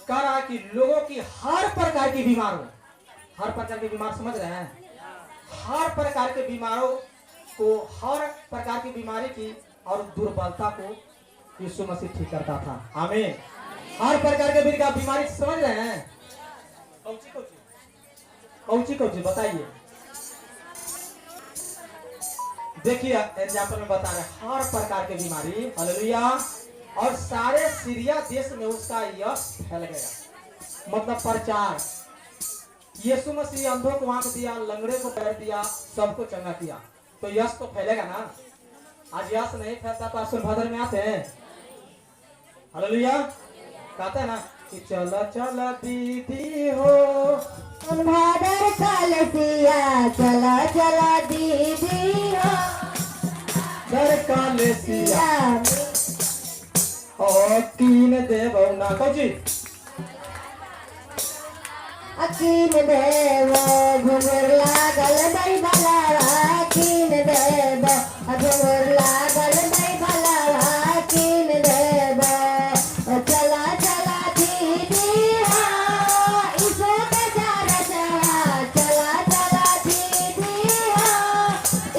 कह रहा है कि लोगों की हर प्रकार की बीमार हो, हर प्रकार की बीमार, समझ रहे हैं? हर प्रकार के बीमारों को, हर प्रकार की बीमारी की और दुर्बलता को यीशु मसीह ठीक करता था, आमीन। हर प्रकार के बीमारी, समझ रहे हैं? कौची बताइए। देखिए एग्जाम्पल में बता रहे, हर प्रकार के बीमारी, हालेलुया। और सारे सीरिया देश में उसका यश फैल गया, मतलब प्रचार। यीशु मसीह अंधों को आंख दिया, लंगड़े को पैर दिया, सबको चंगा किया, तो यश तो फैलेगा ना। आज यश नहीं फैलता तो आश्विन भादर में आते हैं, हालेलुया। कहते हैं ना कि चला चला दीदी हो भादर कलसिया, चला चला दीदी हो दर कलसिया और तीन देव ना कौची अकीन देव घुंघर लागल दई भलावा कीन देव घुंघर लागल दई भलावा कीन देव चला चला दीदी हाँ इसो के जारा चला चला चला दीदी हाँ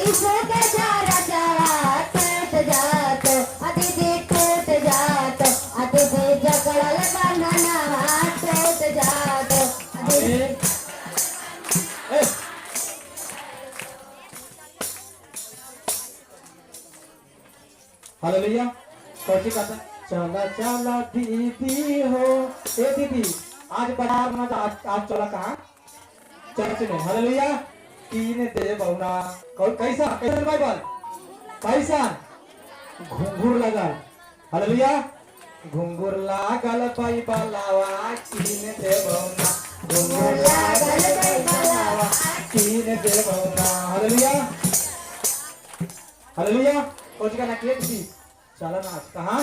इसो के जारा चला टूट जातो दीदी टूट जातो दीदी जकड़ल बंधनवा टूट जातो आमीन। ए, हालेलुया। कौची कहता है? चला चला दीदी हो, ए दीदी आज बाजार में आज चला कहाँ? चर्च में। हालेलुया। तीन दे बहुना कैसा कैसा बाइबल कैसा घुंघुर लगल। हालेलुया। घुंघुर लागल बाइबलवा तीन दे बहुना घुंघुर लागल बाइबलवा तीन दे बहुना। हालेलुया। हालेलुया। कौची का ना किए थी? चला ना आज कहाँ?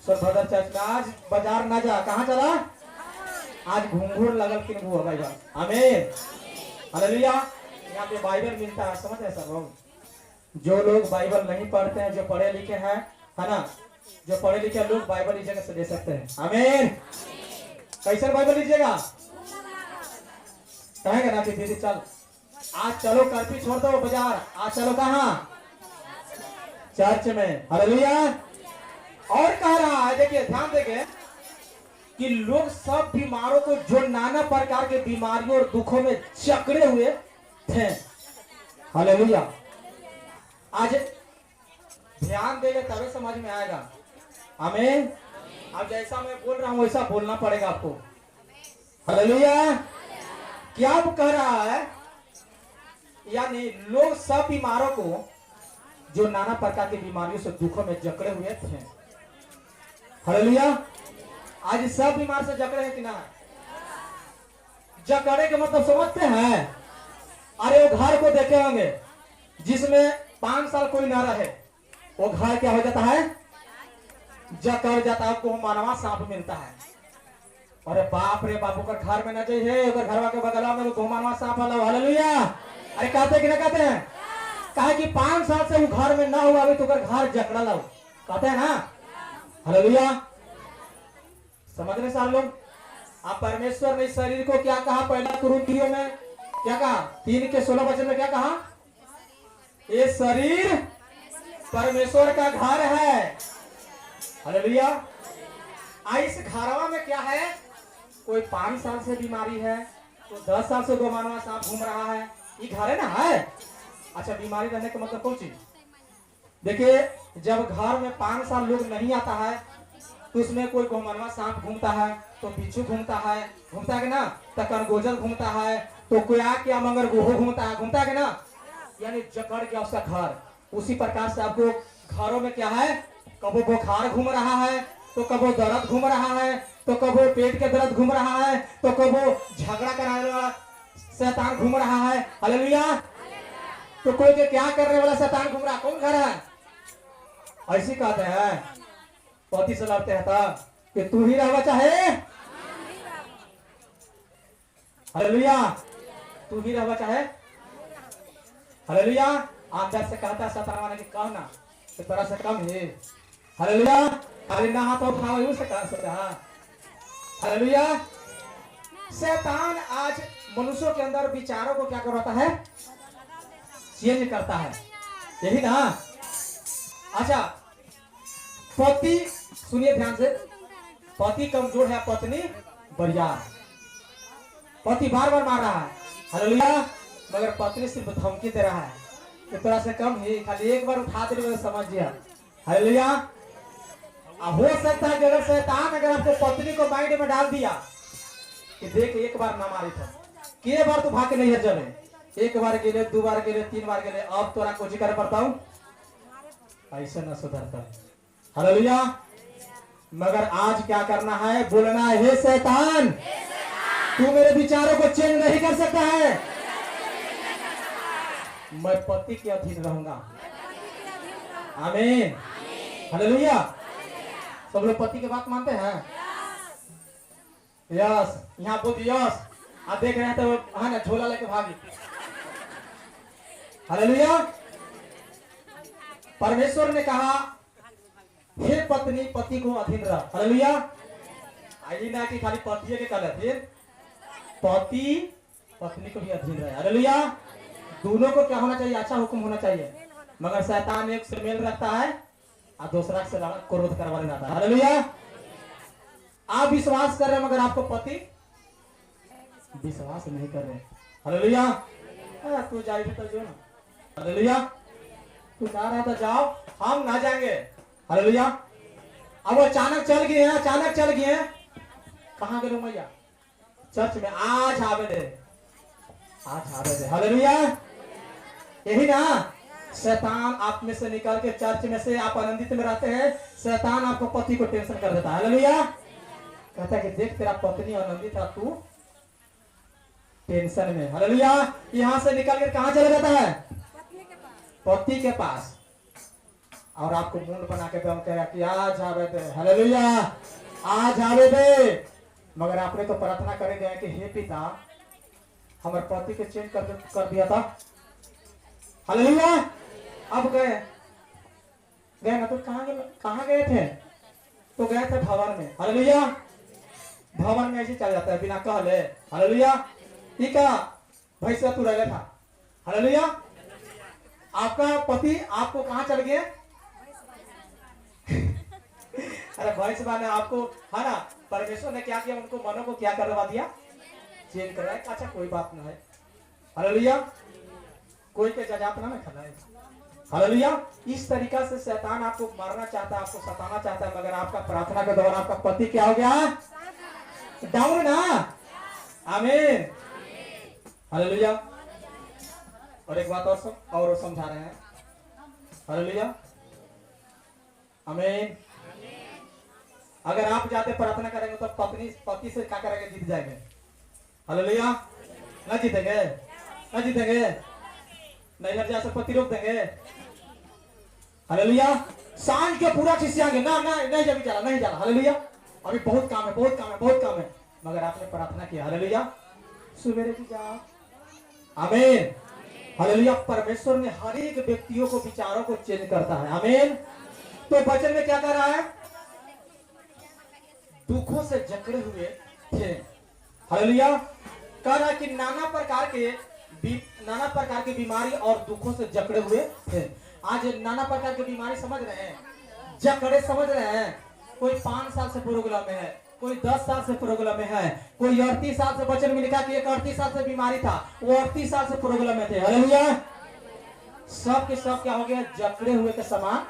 सोनभद्र चर्च में आज बाजार ना जा कहाँ चला? आज घुंघुर लगल किन हुआ बाइबल। आमीन। हालेलुया। यहाँ पे बाइबल मिलता है, समझ रहे सब लोग? जो लोग बाइबल नहीं पढ़ते हैं, जो पढ़े लिखे हैं, है ना, जो पढ़े लिखे लोग बाइबल इस जगह से दे सकते हैं। आमीन। कैसे बाइबल लीजिएगा? कहेंगे ना कि दीदी चल आज चलो कर्फ्यू छोड़ दो बाजार, आज चलो कहाँ? चर्च में। हालेलुया। और कह रहा है, देखिए ध्यान देंगे कि लोग सब बीमारों को जो नाना प्रकार के बीमारियों और दुखों में जकड़े हुए थे। हालेलुया। आज ध्यान देंगे तभी समझ में आएगा। आमीन। अब जैसा मैं बोल रहा हूं वैसा बोलना पड़ेगा आपको। हालेलुया। क्या अब कह रहा है? यानी लोग सब बीमारों को जो नाना प्रकार की बीमारियों से दुखों में जकड़े हुए थे। हालेलुया। आज सब बीमार से जकड़े हैं कि ना? जकड़े के मतलब समझते हैं? अरे वो घर को देखे होंगे जिसमें 5 साल कोई ना रहे, वो घर क्या हो जाता है? जकड़ जाता है, को मानवा सांप मिलता है। अरे बाप रे बापू का घर में न जाइए, उधर घरवा के बगलवा में वो मानवा सांप वाला। हालेलुया। अरे कहते कि ना कहते हैं? कहे कि 5 साल से वो घर में ना हुआ अभी तो घर जकड़ा लो, कहते हैं ना? हालेलुया। समझ रहे सारे लोग? आप परमेश्वर ने इस शरीर को क्या कहा? पहला कुरिन्थियों में क्या कहा? 3:16 में क्या कहा? ये शरीर परमेश्वर का घर है। हालेलुया। इस घरवा में क्या है? कोई 5 साल से बीमारी है, तो 10 साल से गोमानवा सांप घूम रहा है, ये घर है ना? है। अच्छा, बीमारी रहने का मतलब कौन चीज? देखिए, जब घर में 5 साल लोग नहीं आता है तो उसमें कोई गोमानवा सांप घूमता है, तो बिच्छू घूमता है कि ना, तो करगोजल घूमता है, तो कोया क्या मंगर गोहो घूमता है कि ना? यानी जकड़ गया उसका घर। उसी प्रकार से आपको घरों में क्या है? कबो बुखार घूम रहा है, तो कबो दर्द घूम रहा है, तो कबो पेट के दर्द घूम रहा है, तो कबो झगड़ा कराने वाला शैतान घूम रहा है। हालेलुया। तो कोई के क्या करने वाला शैतान घूम रहा? कौन घर है? ऐसी कहते हैं, पति से लड़ते हैं था कि तू ही रहना चाहे। हालेलुया। तू ही रहना चाहे। हालेलुया। अंदर से कहता है शैतान वाले कि कहना तो तरह से कम है। हालेलुया। अरे ना हाथ उठाओ यूं से कर सकता है। हालेलुया। शैतान आज मनुष्यों के अंदर विचारों को क्या करवाता है? चेंज करता है, यही ना? अच्छा, पति सुनिए ध्यान से, पति कमजोर है, पत्नी बरियार। पति बार बार मार रहा है। हालेलुया। मगर पत्नी सिर्फ धमकी दे रहा है कि तरह से कम ही, खाली एक बार उठा दे समझ गया। हालेलुया। हो सकता है कि अगर शैतान अगर आपको पत्नी को माइंड में डाल दिया कि देख एक बार ना मारी था, के बार तो भाग नहीं है चले, एक बार के लिए, 2 बार के लिए, 3 बार के लिए, अब तोरा कुछ कर पड़ता हूं, ऐसा ना सुधरता। हालेलुया। मगर आज क्या करना है? बोलना है, हे शैतान तू मेरे विचारों को चेंज नहीं कर सकता है, मैं पति के अधीन रहूंगा। आमीन। हालेलुया। सब लोग पति की बात मानते हैं? यस। यहाँ बोल यस। आप देख रहे हैं तो हाँ ना झोला लेके भागी। हालेलुया। परमेश्वर ने कहा हे पत्नी पति को अधीन रह। हालेलुया। आई ना कि खाली पति के कल फिर पति पत्नी को भी अधीन रहे। हालेलुया। दोनों को क्या होना चाहिए? अच्छा हुक्म होना चाहिए। मगर शैतान एक से मेल रखता है और दूसरा से क्रोध करवाने जाता है। हालेलुया। आप विश्वास कर रहे हैं मगर आपको पति विश्वास नहीं कर रहे। हालेलुया। तू जाएगी तो जो ना। हालेलुया। तू जा रहा था जाओ, हम ना जाएंगे। हालेलुया। अब वो अचानक चल गए हैं, अचानक चल गए हैं। कहाँ गए मैया? चर्च में। आज आवे दे, आज आवे दे। हालेलुया। यही ना शैतान आप में से निकल के चर्च में से आप आनंदित में रहते हैं, शैतान आपको पति को टेंशन कर देता है। हालेलुया। कहता है कि देख तेरा पत्नी आनंदित था, तू टेंशन में। हालेलुया। यहां से निकल कर कहां चला जाता है? पति के पास। और आपको मुंड बना के दम कहेगा कि आज आवे दे। हालेलुया। आज आवे दे। मगर आपने तो प्रार्थना करे गए कि हे पिता हमारे पति के चेंज कर दिया था। हालेलुया। अब गए ना तो कहाँ गए थे? तो गए थे भवन में। हालेलुया। भवन में ऐसे चल जाता है बिना कहले। हालेलुया। ठीक है भैंसा तू रह था। हालेलुया। आपका पति आपको कहाँ चल गए? अरे भैंस ने आपको है ना, परमेश्वर ने क्या किया? उनको मनों को क्या करवा दिया? चेंज करवाया। अच्छा कोई बात ना है। हालेलुया। कोई के जजापना में खड़ा है। हालेलुया। इस तरीका से शैतान आपको मारना चाहता है, आपको सताना चाहता है, मगर आपका प्रार्थना के दौरान आपका पति क्या हो गया? डाउन ना। आमीन। हालेलुया। और एक बात और समझा रहे हैं। हालेलुया। आमीन। अगर आप जाते प्रार्थना करेंगे तो पति से क्या करेंगे? जीत जाएंगे। हालेलुया। ना जीतेंगे, ना जीतेंगे। नहीं हट जा, पति रोक देंगे। हालेलुया। सांझ के पूरा खिसियाएंगे ना ना नहीं जब चला नहीं चला। हालेलुया। अभी बहुत काम है, बहुत काम है, बहुत काम है। मगर आपने प्रार्थना किया। हालेलुया। सुबेरे की जाओ। आमीन। हालेलुया। परमेश्वर ने हर एक व्यक्तियों को विचारों को चेंज करता है। आमीन। तो वचन में क्या कर रहा है? दुखों से जकड़े हुए थे। हालेलुया। कह रहा है कि नाना प्रकार की बीमारी और दुखों से जकड़े हुए थे। आज नाना प्रकार की बीमारी समझ रहे हैं, जकड़े समझ रहे हैं। कोई 5 साल से प्रोग्राम में है, कोई 10 साल से प्रोग्राम में है, कोई 38 साल से। वचन में लिखा कि एक 38 साल से बीमारी था, वो 38 साल से प्रोग्राम में थे। हालेलुया। सब के सब क्या हो गया? जकड़े हुए के समान।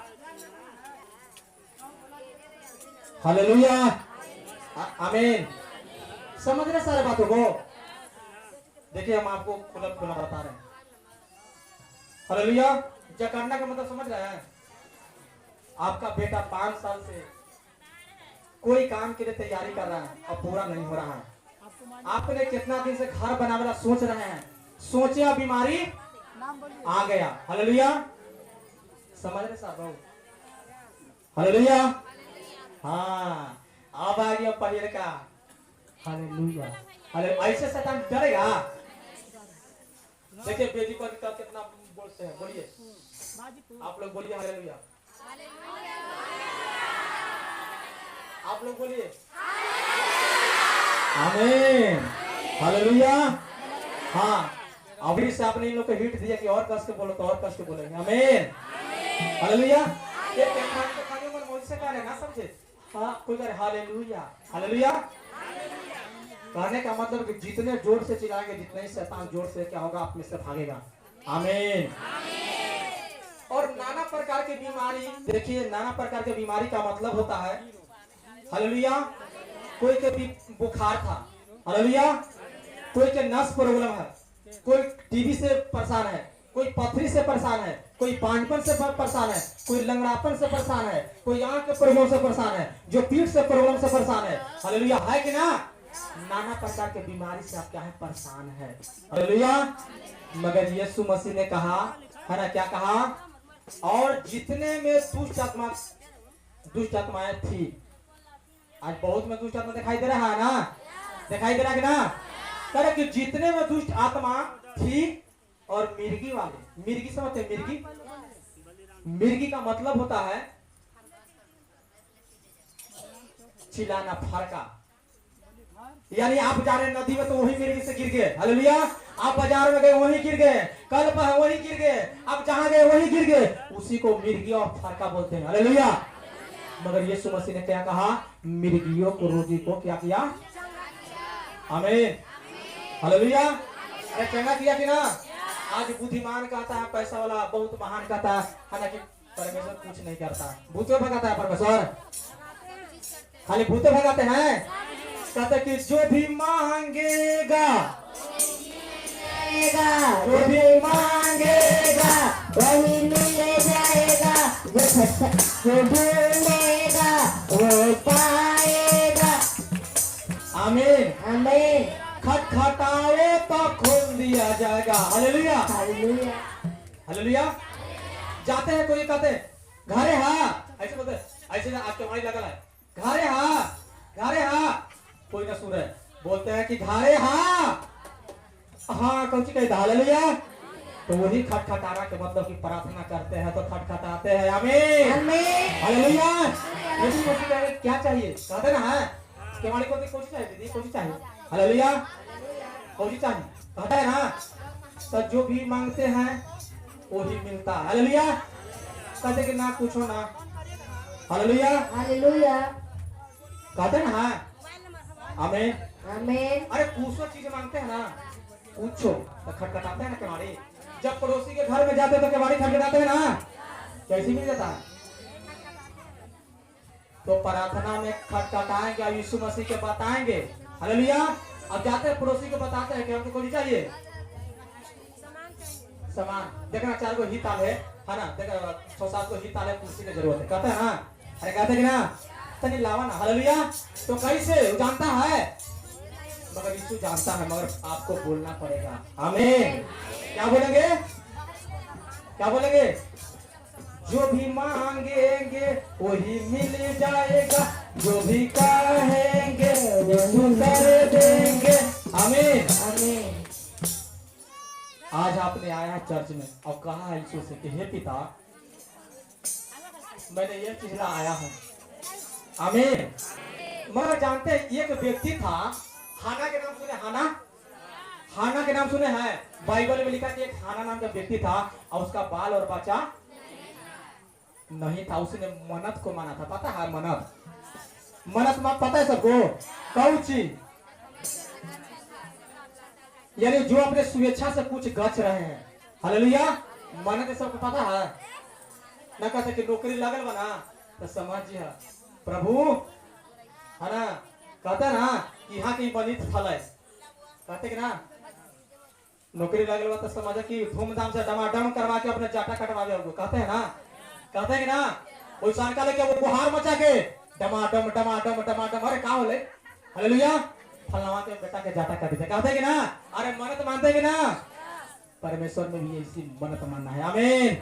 हालेलुया। आमीन। समझ रहे सारे बातों को? देखिए हम आपको खुला बता रहे हैं। हालेलुया। जकड़ना का मतलब समझ रहे हैं? आपका बेटा 5 साल से कोई काम के लिए तैयारी कर रहा है और पूरा नहीं हो रहा है। आपने कितना दिन से घर बनाने सोच रहे हैं, सोचे बीमारी आ गया। हालेलुया। समझ रहे साहब? हालेलुया। हाँ अब आ गया पहले का। हालेलुया। अरे ऐसे शैतान डरेगा? देखिए बेटी पर कितना बोलते हैं। बोलिए आप लोग, बोलिए हालेलुया। आप लोग बोलिए आमीन। हालेलुया। हाँ अभी से आपने इन लोग को हिट दिया कि और कस के बोलो तो और कस के बोलेंगे। आमीन। हालेलुया। ये खाने में मौज से कहने ना समझे। हाँ कोई करे हालेलुया। हालेलुया। कहने का मतलब कि जितने जोर से चिल्लाएंगे, जितने ही शैतान जोर से क्या होगा? आप में से भागेगा। आमीन। और नाना प्रकार की बीमारी, देखिए नाना प्रकार की बीमारी का मतलब होता है। हालेलुया। कोई के भी बुखार था। हालेलुया। कोई के नस प्रॉब्लम है, कोई टीबी से परेशान है, कोई पथरी से परेशान है, कोई पांचपन से परेशान है, कोई लंगड़ापन से परेशान है, कोई आंख के प्रॉब्लम से परेशान है, जो पीठ से प्रॉब्लम से परेशान है। हालेलुया। है कि ना? नाना प्रकार के बीमारी से आप क्या है? परेशान है। हालेलुया। मगर यीशु मसीह ने कहा है ना, क्या कहा? और जितने में दुष्ट आत्माएं थी। आज बहुत में दुष्ट आत्मा दिखाई दे रहा है ना? दिखाई दे रहा है कि ना? करे कि जितने में दुष्ट आत्मा थी और मिर्गी वाले, मिर्गी समझते हैं? मिर्गी, मिर्गी का मतलब होता है चिल्लाना, फड़का। यानी आप जा रहे नदी में तो वही मिर्गी से गिर गए, हालेलुया। आप बाजार में गए वही गिर गए, कल पर वही गिर गए, आप जहां गए वही गिर गए, उसी को मिर्गी और फड़का बोलते हैं, हालेलुया। मगर यीशु मसीह ने क्या कहा? मिर्गियों को, रोगी को क्या किया? आमीन, हालेलुया। अरे चंगा किया कि ना? आज बुद्धिमान कहता है, पैसा वाला बहुत महान कहता है, हालांकि परमेश्वर कुछ नहीं करता। भूतों भगाता है परमेश्वर, खाली भूतों भगाते हैं। कहते कि जो भी मांगेगा, जो भी मांगेगा वही मिल जाएगा, जो ढूंढेगा वो पाएगा। आमीन, आमीन, खटखटाओ तो खोल दिया जाएगा, हालेलुया, हालेलुया। हालेलुया। जाते हैं कोई कहते घरे हाँ, ऐसे बोलते ऐसे ना, आपके हमारी लगल है घरे हाँ, घरे हाँ, कोई ना सुन रहे, बोलते हैं कि घरे हाँ, हाँ कौन सी कही? हालेलुया। तो वही खटखटाना के मतलब कि प्रार्थना करते हैं तो खटखटाते हैं, आमीन, आमीन, हालेलुया। यदि कोई कहे क्या चाहिए, कहते ना है कि हमारी को कौन सी चाहिए दीदी, कौन सी चाहिए, हालेलुया, कौन सी चाहिए, कहते हैं ना। तो जो भी मांगते हैं वही मिलता है, हालेलुया। कहते कि ना पूछो ना, हालेलुया, हालेलुया, कहते ना है, आमीन, आमीन। अरे पूछो चीज मांगते हैं ना, पूछो तो खटखटाते हैं ना केवाड़ी। जब पड़ोसी के घर में जाते तो केवाड़ी खटखटाते हैं ना, कैसे मिल जाता है? तो प्रार्थना में खटखटाएंगे और यीशु मसीह के बताएंगे, हालेलुया। अब जाते हैं पड़ोसी को बताते हैं कि हमको कोई चाहिए सामान, देखना 4 गो ही ताल है ना, देखा 6-7 गो ही ताल है, कुर्सी की जरूरत है, कहते हैं ना। अरे कहते कि ना तनी लावा ना, हालेलुया। तो कैसे? वो जानता है, मगर यीशु जानता है, मगर आपको बोलना पड़ेगा, आमीन। क्या बोलेंगे? क्या बोलेंगे? जो भी मांगेंगे वही मिल जाएगा, जो भी कहेंगे वो कर देंगे, आमीन, आमीन। आज आपने आया है चर्च में और कहा है यीशु से कि हे पिता, मैंने ये चीज ला आया हूँ, आमीन। मगर जानते हैं एक व्यक्ति था, हाना के नाम सुने? हाना, हाना के नाम सुने हैं? बाइबल में लिखा कि एक हाना नाम का व्यक्ति था और उसका बाल और बच्चा नहीं था। उसने मन्नत को माना था, पता है मन्नत? मन्नत मत पता है सबको? कौची यानी जो अपने स्वेच्छा से कुछ गच रहे हैं, हालेलुया। मन्नत सबको पता है ना? कहते कि नौकरी लगल बना तो समझिए प्रभु, है ना, कहते ना कि यहाँ की बनित फल है, कहते कि ना नौकरी लगल बा तो समझ कि धूमधाम से डमाडम करवा के अपने जाटा कटवावे होगो, कहते हैं ना, कहते हैं कि ना। कोई सरकार लेके वो गुहार मचा के डमाडम डमाडम डमाडम, अरे का होले, हालेलुया, फलनावा के बेटा के जाटा काट दे, कहते हैं कि ना। अरे मन्नत मानते हैं कि ना? परमेश्वर में भी ऐसी मन्नत मानना है, आमीन,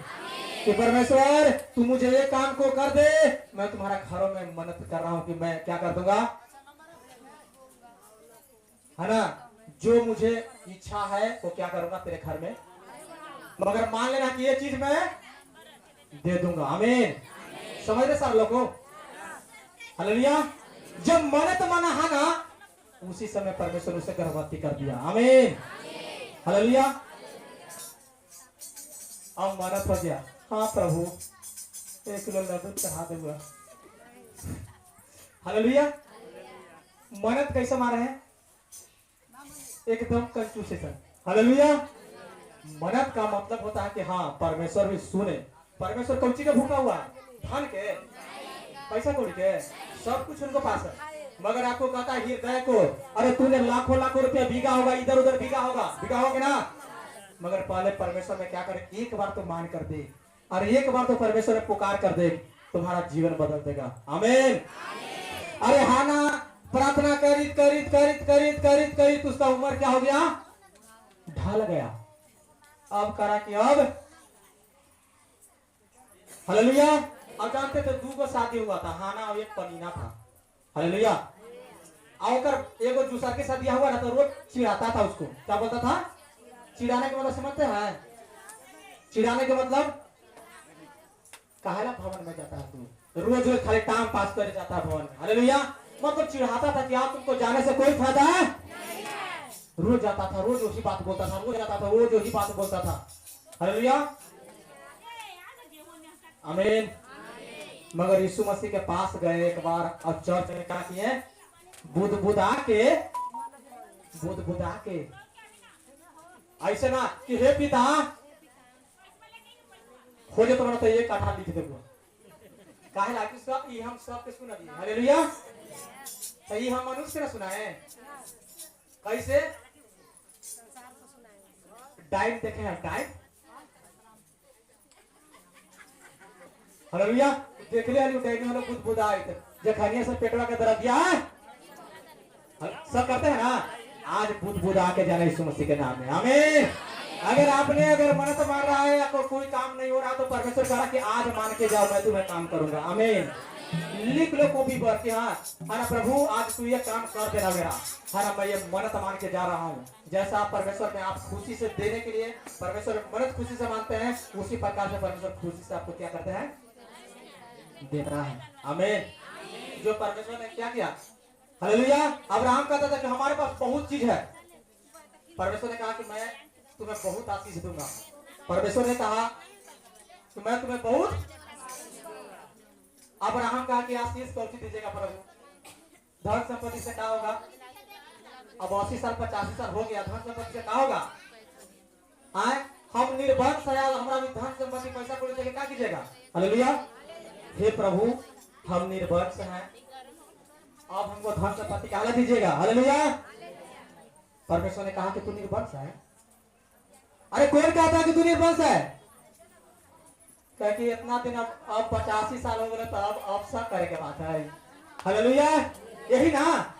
कि परमेश्वर तू मुझे ये काम को कर दे, मैं तुम्हारा घरों में मन्नत कर रहा हूं कि मैं क्या कर दूंगा, है ना, जो मुझे इच्छा है वो क्या करूंगा तेरे घर में, मगर मान लेना कि ये चीज मैं दे दूंगा, आमीन। समझ रहे सर लोगों, हालेलुया। जब मन्नत माना है ना, उसी समय परमेश्वर उसे गर्भवती कर दिया, आमीन, हालेलुया। अब मन्नत हो गया, हाँ प्रभु 1 किलो लड्डू चढ़ा दूंगा, हालेलुया। मन्नत कैसे मारे हैं? एकदम कंजूसी से, हालेलुया। मन्नत का मतलब होता है कि हाँ परमेश्वर भी सुने। परमेश्वर कौन चीज का भूखा हुआ है? धन के, पैसा कौड़ी के, सब कुछ उनको पास है, मगर आपको कहता है हृदय को, अरे तूने लाखों लाखों रुपया भीगा होगा, इधर उधर भीगा होगा ना, मगर पहले परमेश्वर में क्या करे, एक बार तो मान कर दे, और एक बार तो परमेश्वर में पुकार कर दे, तुम्हारा जीवन बदल देगा, आमीन। अरे हाना प्रार्थना करित करित करित करित करित करित उसका उम्र क्या हो गया? ढल गया। अब करा कि अब, हालेलुया। अब जानते थे 2 को शादी हुआ था, हाना और एक पनीना था, हालेलुया। और एगो दूसरा के साथ दिया हुआ ना तो रोज चिढ़ाता था उसको। क्या बोलता था? चिढ़ाने के मतलब समझते हैं? चिढ़ाने के मतलब काहेला भवन में जाता है तू, रोज रोज खाली टाइम पास कर जाता है भवन में। हालेलुया। मतलब चिढ़ाता था कि आप तुमको जाने से कोई फायदा है नहीं है। रोज जाता था, रोज उसी बात बोलता था, रोज जाता था, रोज उसी बात बोलता था। हालेलुया, आमीन। मगर यीशु मसीह के पास गए एक बार और चर्च में क्या किए? बुद आके ऐसे ना कि हे पिता हो जाए तो एक कथा लिख देबो। काहे लागी सब ई हम सब के सुना दी। हालेलुया। तो ई हम मनुष्य ना सुनाए कैसे? डाइट देखे हैं, डाइट। हालेलुया। देख ले आलू डाइट में बुद आए जे खानिया से पेटवा के दर्द दिया है सब करते हैं ना। आज बुद आके जाना यीशु मसीह के नाम में, आमीन। अगर मन्नत मार रहा है या कोई काम नहीं हो रहा तो परमेश्वर कहा कि आज मान के जाओ, मैं तुम्हें काम करूंगा, आमीन। लिख लो कॉपी पर कि हाँ है ना प्रभु आज तू ये काम कर देना मेरा, है ना, मैं ये मन्नत मान के जा रहा हूँ। जैसा आप परमेश्वर में आप खुशी से देने के लिए परमेश्वर मन्नत खुशी से मानते हैं, उसी प्रकार से परमेश्वर खुशी से आपको क्या करते हैं? देता है, आमीन। जो परमेश्वर ने क्या किया? हालेलुया। अब्राहम कहता था कि हमारे पास बहुत चीज है। परमेश्वर ने कहा कि मैं तुम्हें बहुत आशीष दूंगा। परमेश्वर ने कहा कि मैं तुम्हें बहुत। अब्राहम कहा कि आशीष कौन सी दीजिएगा प्रभु? धन संपत्ति से क्या होगा? अब 80 साल 85 साल हो गया, धन संपत्ति से क्या होगा? आए हम निर्भर से हमारा भी धन संपत्ति पैसा को लेके क्या कीजिएगा? हालेलुया। हे प्रभु हम निर्भर से हैं, अब हमको धन संपत्ति क्या दीजिएगा? हालेलुया। परमेश्वर ने कहा कि तू निर्भर से है। अरे कौन कहता है कि तू निर्वंश है? क्योंकि इतना दिन अब 85 साल हो गए तो अब सब करे के बात है। हालेलुया, यही ना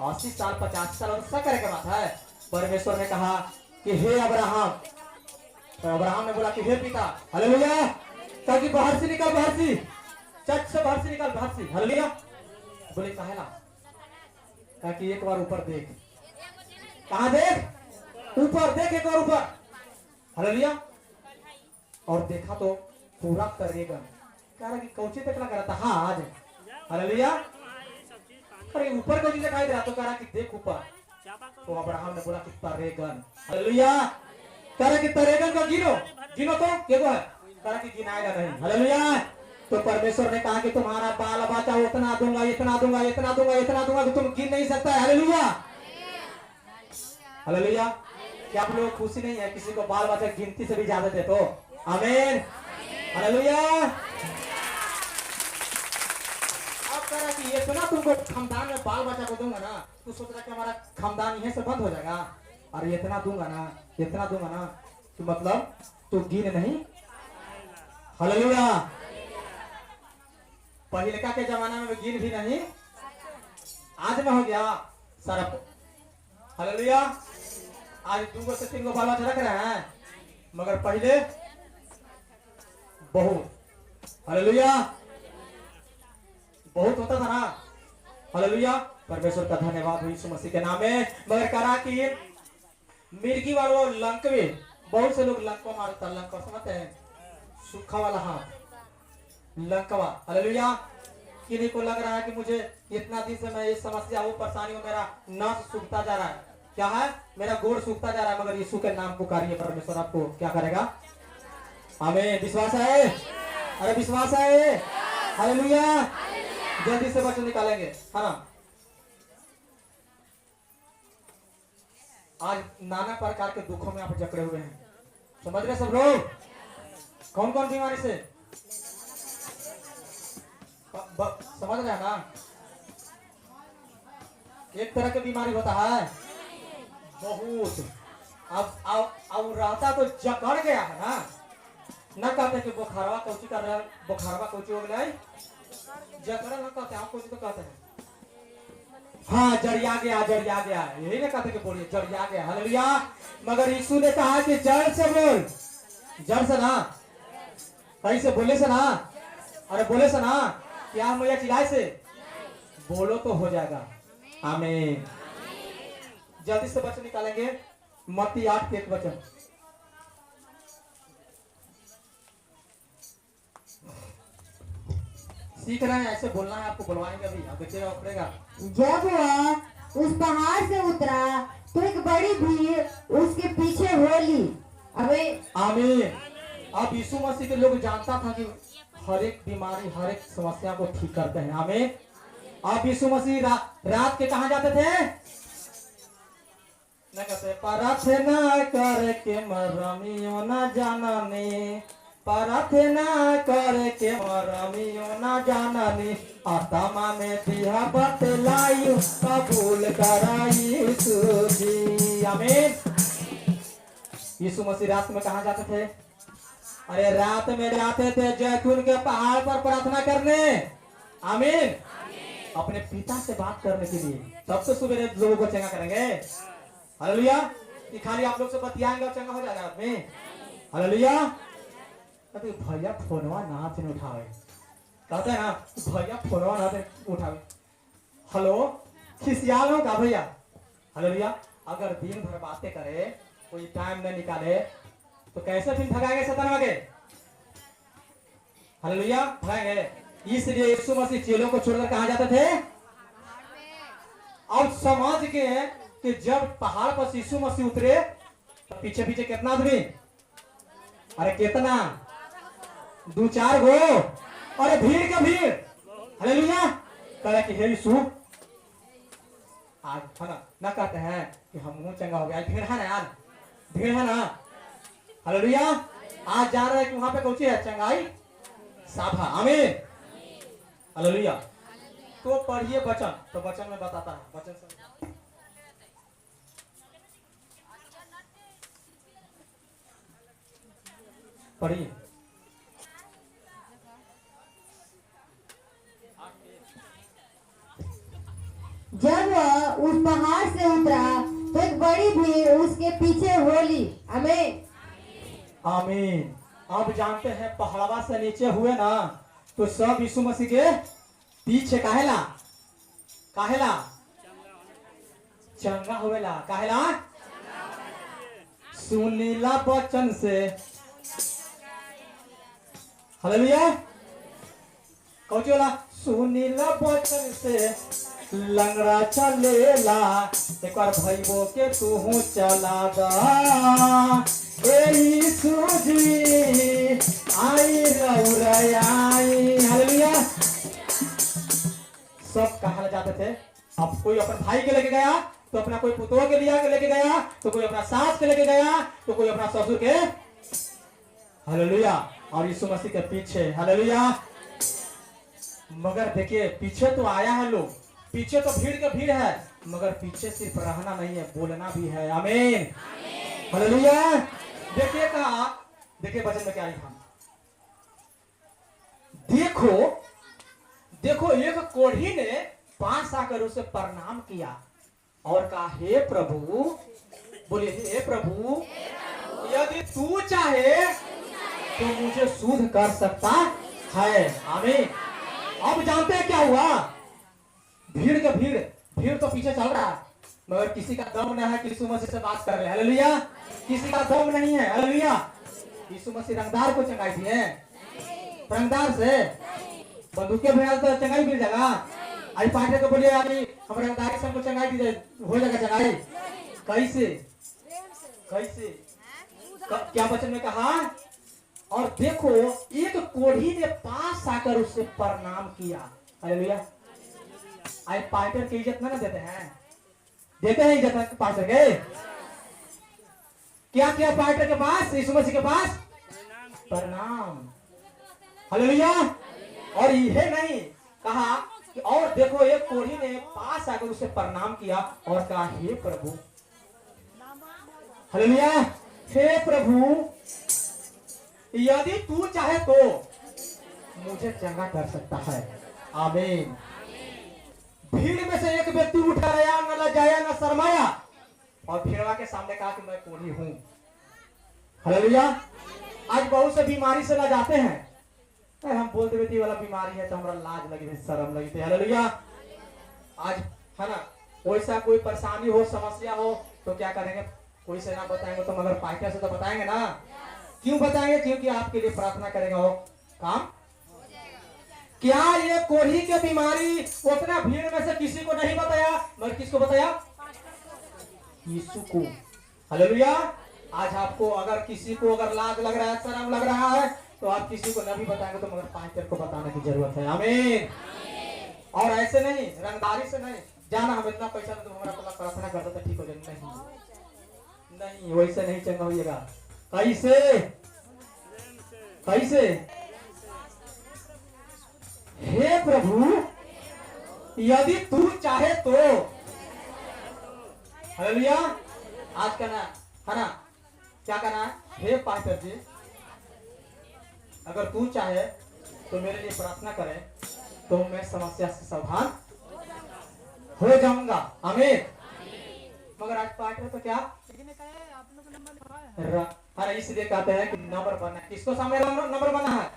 80 साल 85 साल सब करे के बात है। परमेश्वर ने कहा कि हे अब्राहम, तो अब्राहम ने बोला कि हे पिता। हालेलुया, ताकि बाहर से निकल, बाहर से चट से बाहर से निकल, बाहर से। हालेलुया। बोले कहेला ताकि एक बार ऊपर देख। कहां देख? ऊपर देख, एक बार ऊपर। हालेलुया। और देखा तो पूरा करेगा। कह रहा कि कौची तक लगा रहा था? हाँ आज। हालेलुया। अरे ऊपर कौची दिखाई दे रहा? तो कह रहा कि देख ऊपर। तो अब्राहम ने बोला कि तरेगन। हालेलुया। कह रहा कि तरेगन को गिनो, गिनो तो क्या है? कह रहा कि गिनाएगा नहीं। हालेलुया। तो परमेश्वर ने कहा कि तुम्हारा बाल बच्चा उतना दूंगा, इतना दूंगा, इतना दूंगा, इतना दूंगा कि तुम गिन नहीं सकता। हालेलुया। हालेलुया। क्या आप लोग खुशी नहीं है किसी को बाल बच्चा गिनती से भी ज्यादा दे तो? आमीन। हालेलुया। अब कह रहा कि ये सुना तुमको खानदान में बाल बच्चा को दूंगा ना, तू सोच रहा कि हमारा खानदान यहीं से बंद हो जाएगा। और इतना दूंगा ना, इतना दूंगा ना, तो मतलब तू गिन नहीं। हालेलुया। पहले के जमाना में गिन भी नहीं, आज में हो गया सारा। हालेलुया। आज 2 से 3 बाल बच्चा रख रहे हैं, मगर पहले बहुत। हालेलुया। बहुत होता था ना। हालेलुया। परमेश्वर का धन्यवाद हो यीशु मसीह के नाम में। मगर करा कि मिर्गी वालों लंकवे, बहुत से लोग लंको मारता, लंका समझते हैं? सूखा वाला हाथ लंकवा। हालेलुया। किन्हीं को लग रहा है कि मुझे इतना दिन से मैं ये समस्या हो, परेशानी हो, मेरा नस सूखता जा रहा है। क्या है? मेरा गोड़ सूखता जा रहा है। मगर यीशु के नाम पुकारिए, परमेश्वर आपको क्या करेगा? आमीन। विश्वास है? अरे विश्वास है? हालेलुया। जल्दी से बच्चे निकालेंगे, है ना। आज नाना प्रकार के दुखों में आप जकड़े हुए हैं, समझ रहे सब लोग? कौन कौन बीमारी से समझ रहे हैं ना? एक तरह की बीमारी होता है बहुत। अब रहता तो जकड़ गया है ना। न कहते कि बुखारवा कौची कर रहा है, बुखारवा कौची हो गया, जकड़ा न कहते, आप कौची तो कहते हैं। हाँ, जड़िया गया, जड़िया गया, यही ना कहते कि बोलिए जड़िया गया। हालेलुया। मगर यीशु ने कहा कि जड़ से बोल, जड़ से ना, कहीं से बोले से ना, अरे बोले से ना, क्या मैया चिल्लाए से बोलो तो हो जाएगा। आमीन। जल्दी से वचन निकालेंगे, मत्ती 8 के 1 वचन। सीख रहे हैं, ऐसे बोलना है आपको, बुलवाने का भी, अब बचेगा उखड़ेगा। जब वह उस पहाड़ से उतरा तो एक बड़ी भीड़ उसके पीछे हो ली। अबे आमीन। अब यीशु मसीह के लोग जानता था कि हर एक बीमारी, हर एक समस्या को ठीक करते हैं। आमीन। अब यीशु मसीह रात के कहाँ जाते थे? न कहते प्रार्थना करके मरमियो न जानने, प्रार्थना करके मरमियो न जानने, आत्मा में दिया बतलाई कबूल कराई यीशु जी। आमीन। यीशु मसीह रात में कहाँ जाते थे? अरे रात में जाते थे जैतून के पहाड़ पर प्रार्थना करने। आमीन। अपने पिता से बात करने के लिए। तब तो सुबह लोगों को चंगा करेंगे। हालेलुया। कि खाली आप लोग से बतियाएंगे और चंगा हो जाएगा आदमी? हालेलुया। कहते भैया फोनवा ना से उठावे, कहते हैं ना भैया फोनवा ना से उठावे। हेलो, खिसियाल हो का भैया? हालेलुया। अगर दिन भर बातें करे, कोई टाइम न निकाले, तो कैसे फिर भगाएंगे शैतान के? हालेलुया। भगाएंगे। इसलिए यीशु मसीह चेलों को छोड़कर कहां जाते थे? अब समझ के कि जब पहाड़ पर यीशु मसीह उतरे तो पीछे पीछे कितना आदमी? अरे कितना? 2-4 गो। अरे भीड़ का भीड़। हालेलुया। कहे कि हे यीशु, आज है ना कहते हैं कि हम मुंह चंगा हो गया। भीड़ है ना यार, भीड़ है ना। हालेलुया। आज जा रहे हैं कि वहां पे कौन सी है? चंगाई साभा। आमीन। हालेलुया। तो पढ़िए वचन, तो वचन में बताता है। वचन से पढ़िए। जब वह उस पहाड़ से उतरा तो एक बड़ी भीड़ उसके पीछे हो ली। आमीन। आमीन। अब जानते हैं पहाड़वा से नीचे हुए ना तो सब यीशु मसीह के पीछे काहेला? काहेला? चंगा होवेला। काहेला? सुनीला वचन से। हालेलुया। कौन बोला? सुनीला वचन से लंगड़ा चलेला, एक बार भईबो के तू चला दा। यीशु जी आई रउराई। हालेलुया। सब कहा जाते थे। अब कोई अपने भाई के लेके गया तो अपना कोई पुतोह के लिया के लेके गया, तो कोई अपना सास के लेके गया, तो कोई अपना ससुर के। हालेलुया। और यीशु मसीह के पीछे। हालेलुया। मगर देखिए पीछे तो आया है लोग, पीछे तो भीड़ का भीड़ है, मगर पीछे सिर्फ रहना नहीं है, बोलना भी है। आमीन। हालेलुया। देखिए कहा, देखिए वचन में क्या लिखा? देखो देखो एक कोढ़ी ने पास आकर उसे प्रणाम किया और कहा, हे प्रभु, बोले हे प्रभु, यदि तू चाहे तो मुझे शुद्ध कर सकता है। आमीन। अब जानते हैं क्या हुआ? भीड़ का भीड़, भीड़ तो पीछे चल रहा है, मगर किसी का दम नहीं है कि यीशु मसीह से बात कर रहे। हालेलुया। किसी का दम नहीं है। हालेलुया। यीशु मसीह रंगदार को चंगाई दिए, रंगदार से बंदूकें भेजा तो चंगाई मिल जाएगा। आई पाटे को बोलिए यानी हम रंगदार से हमको चंगाई दी हो जाएगा चंगाई? कैसे? कैसे? क्या वचन में कहा? और देखो एक कोढ़ी ने पास आकर उससे प्रणाम किया। हालेलुया। आई पाइटर की इज्जत ना देते हैं? देते हैं इज्जत पास्टर के? क्या किया पाइटर के पास? यीशु मसीह के पास प्रणाम। हालेलुया। और यह नहीं कहा कि और देखो एक कोढ़ी ने पास आकर उसे प्रणाम किया और कहा, हे प्रभु। हालेलुया। हे प्रभु, यदि तू चाहे तो मुझे चंगा कर सकता है। आमीन। भीड़ में से एक व्यक्ति उठा रहा, न लजाया न शर्माया, और भीड़वा के सामने कहा कि मैं कोढ़ी हूं। हालेलुया। आज बहुत से बीमारी से न जाते हैं, हम बोलते हुए वाला बीमारी है तो हमारा लाज लगी, शर्म लगी थी। हालेलुया। आज है ना वैसा कोई परेशानी हो, समस्या हो तो क्या करेंगे? कोई से ना बताएंगे तो मगर पास्टर से तो बताएंगे ना। क्यों बताएंगे? क्योंकि आपके लिए प्रार्थना करेंगे, वो काम। क्या ये कोढ़ी की बीमारी उतना भीड़ में से किसी को नहीं बताया, मगर किसको बताया? यीशु को। हालेलुया। आज आपको अगर किसी को अगर लाज लग रहा है, शर्म लग रहा है, तो आप किसी को नहीं बताएंगे तो मगर पास्टर को बताने की जरूरत है। आमीन। और ऐसे नहीं, रंगदारी से नहीं जाना, हम इतना पैसा तो हमारा प्रार्थना करता था ठीक हो जाए, नहीं नहीं, वैसे नहीं चंगा होइएगा। कैसे? कैसे? हे प्रभु, यदि तू चाहे तो। हालेलुया। आज करना है ना, क्या करना है? हे पास्टर जी, अगर तू चाहे तो मेरे लिए प्रार्थना करें, तो मैं समस्या से सावधान हो जाऊंगा। आमीन। मगर आज पास्टर तो क्या अरे इसलिए कहते हैं कि नंबर बना। किसको सामने नंबर बना है?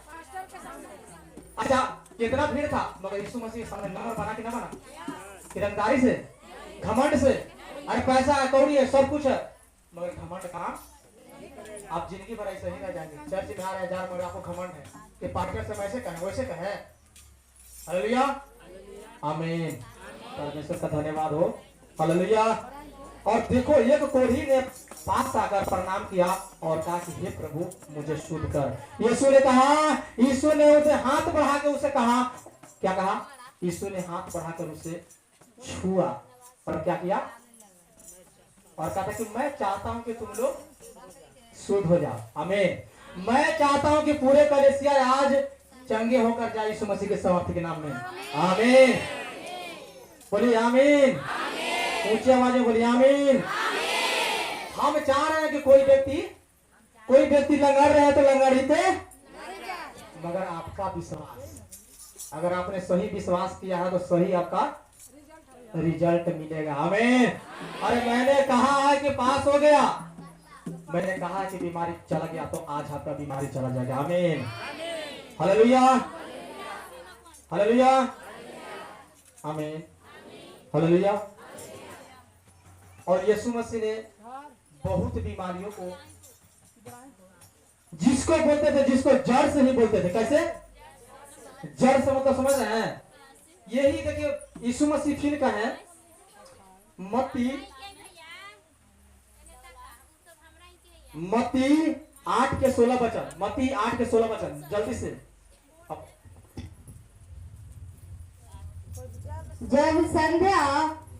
अच्छा, कितना भीड़ था, मगर यीशु मसीह के सामने नंबर बना कि ना बना? ईमानदारी से, घमंड से। अरे पैसा कौड़ी है, सब कुछ है, मगर घमंड कहाँ? आप जिंदगी भर ऐसे ही रह जाएंगे। चर्च में आ रहे हजार, मगर आपको घमंड है कि पास्टर से वैसे कहे वैसे कहे। हालेलुया। आमीन। परमेश्वर का धन्यवाद हो। हालेलुया। और देखो, एक कोढ़ी ने पास आकर प्रणाम किया और कहा कि हे प्रभु, मुझे शुद्ध कर। यीशु ने कहा, यीशु ने उसे हाथ बढ़ा के उसे कहा, क्या कहा? यीशु ने हाथ बढ़ाकर उसे छुआ और क्या किया? और कहा था कि मैं चाहता हूं कि तुम लोग शुद्ध हो जाओ। आमीन। मैं चाहता हूं कि पूरे कलीसिया आज चंगे होकर जाए यीशु मसीह के सामर्थ्य के नाम में। आमीन। बोलिए आमीन। ऊंची आवाज में बोलिए आमीन। हम चाह रहे हैं कि कोई व्यक्ति लंगड़ रहे तो लंगड़ीते, मगर आपका विश्वास, अगर आपने सही विश्वास किया है तो सही आपका रिजल्ट मिलेगा। आमीन। अरे मैंने कहा है कि पास हो गया, मैंने कहा कि बीमारी चला गया, तो आज आपका बीमारी चला जाएगा। आमीन। हालेलुया। हालेलुया। आमीन। हालेलुया। और यीशु मसीह ने बहुत बीमारियों को, जिसको बोलते थे, जिसको जड़ से ही बोलते थे। कैसे? जड़ से मतलब समझ रहे हैं? यही देखिए, यीशु मसीह फिर का है मत्ती 8:16 वचन। मत्ती 8:16 वचन, जल्दी से। जब संध्या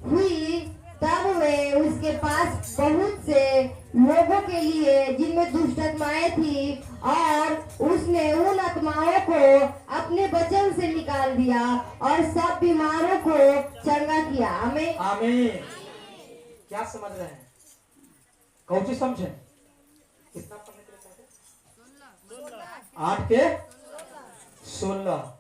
हुई तब वे उसके पास बहुत से लोगों के लिए जिनमें दुष्ट आत्माएं थी, और उसने उन आत्माओं को अपने वचन से निकाल दिया और सब बीमारों को चंगा किया। आमीन। आमीन। क्या समझ रहे हैं? कौन सी समझे? कितना पढ़ने के लिए कहते? 8:16।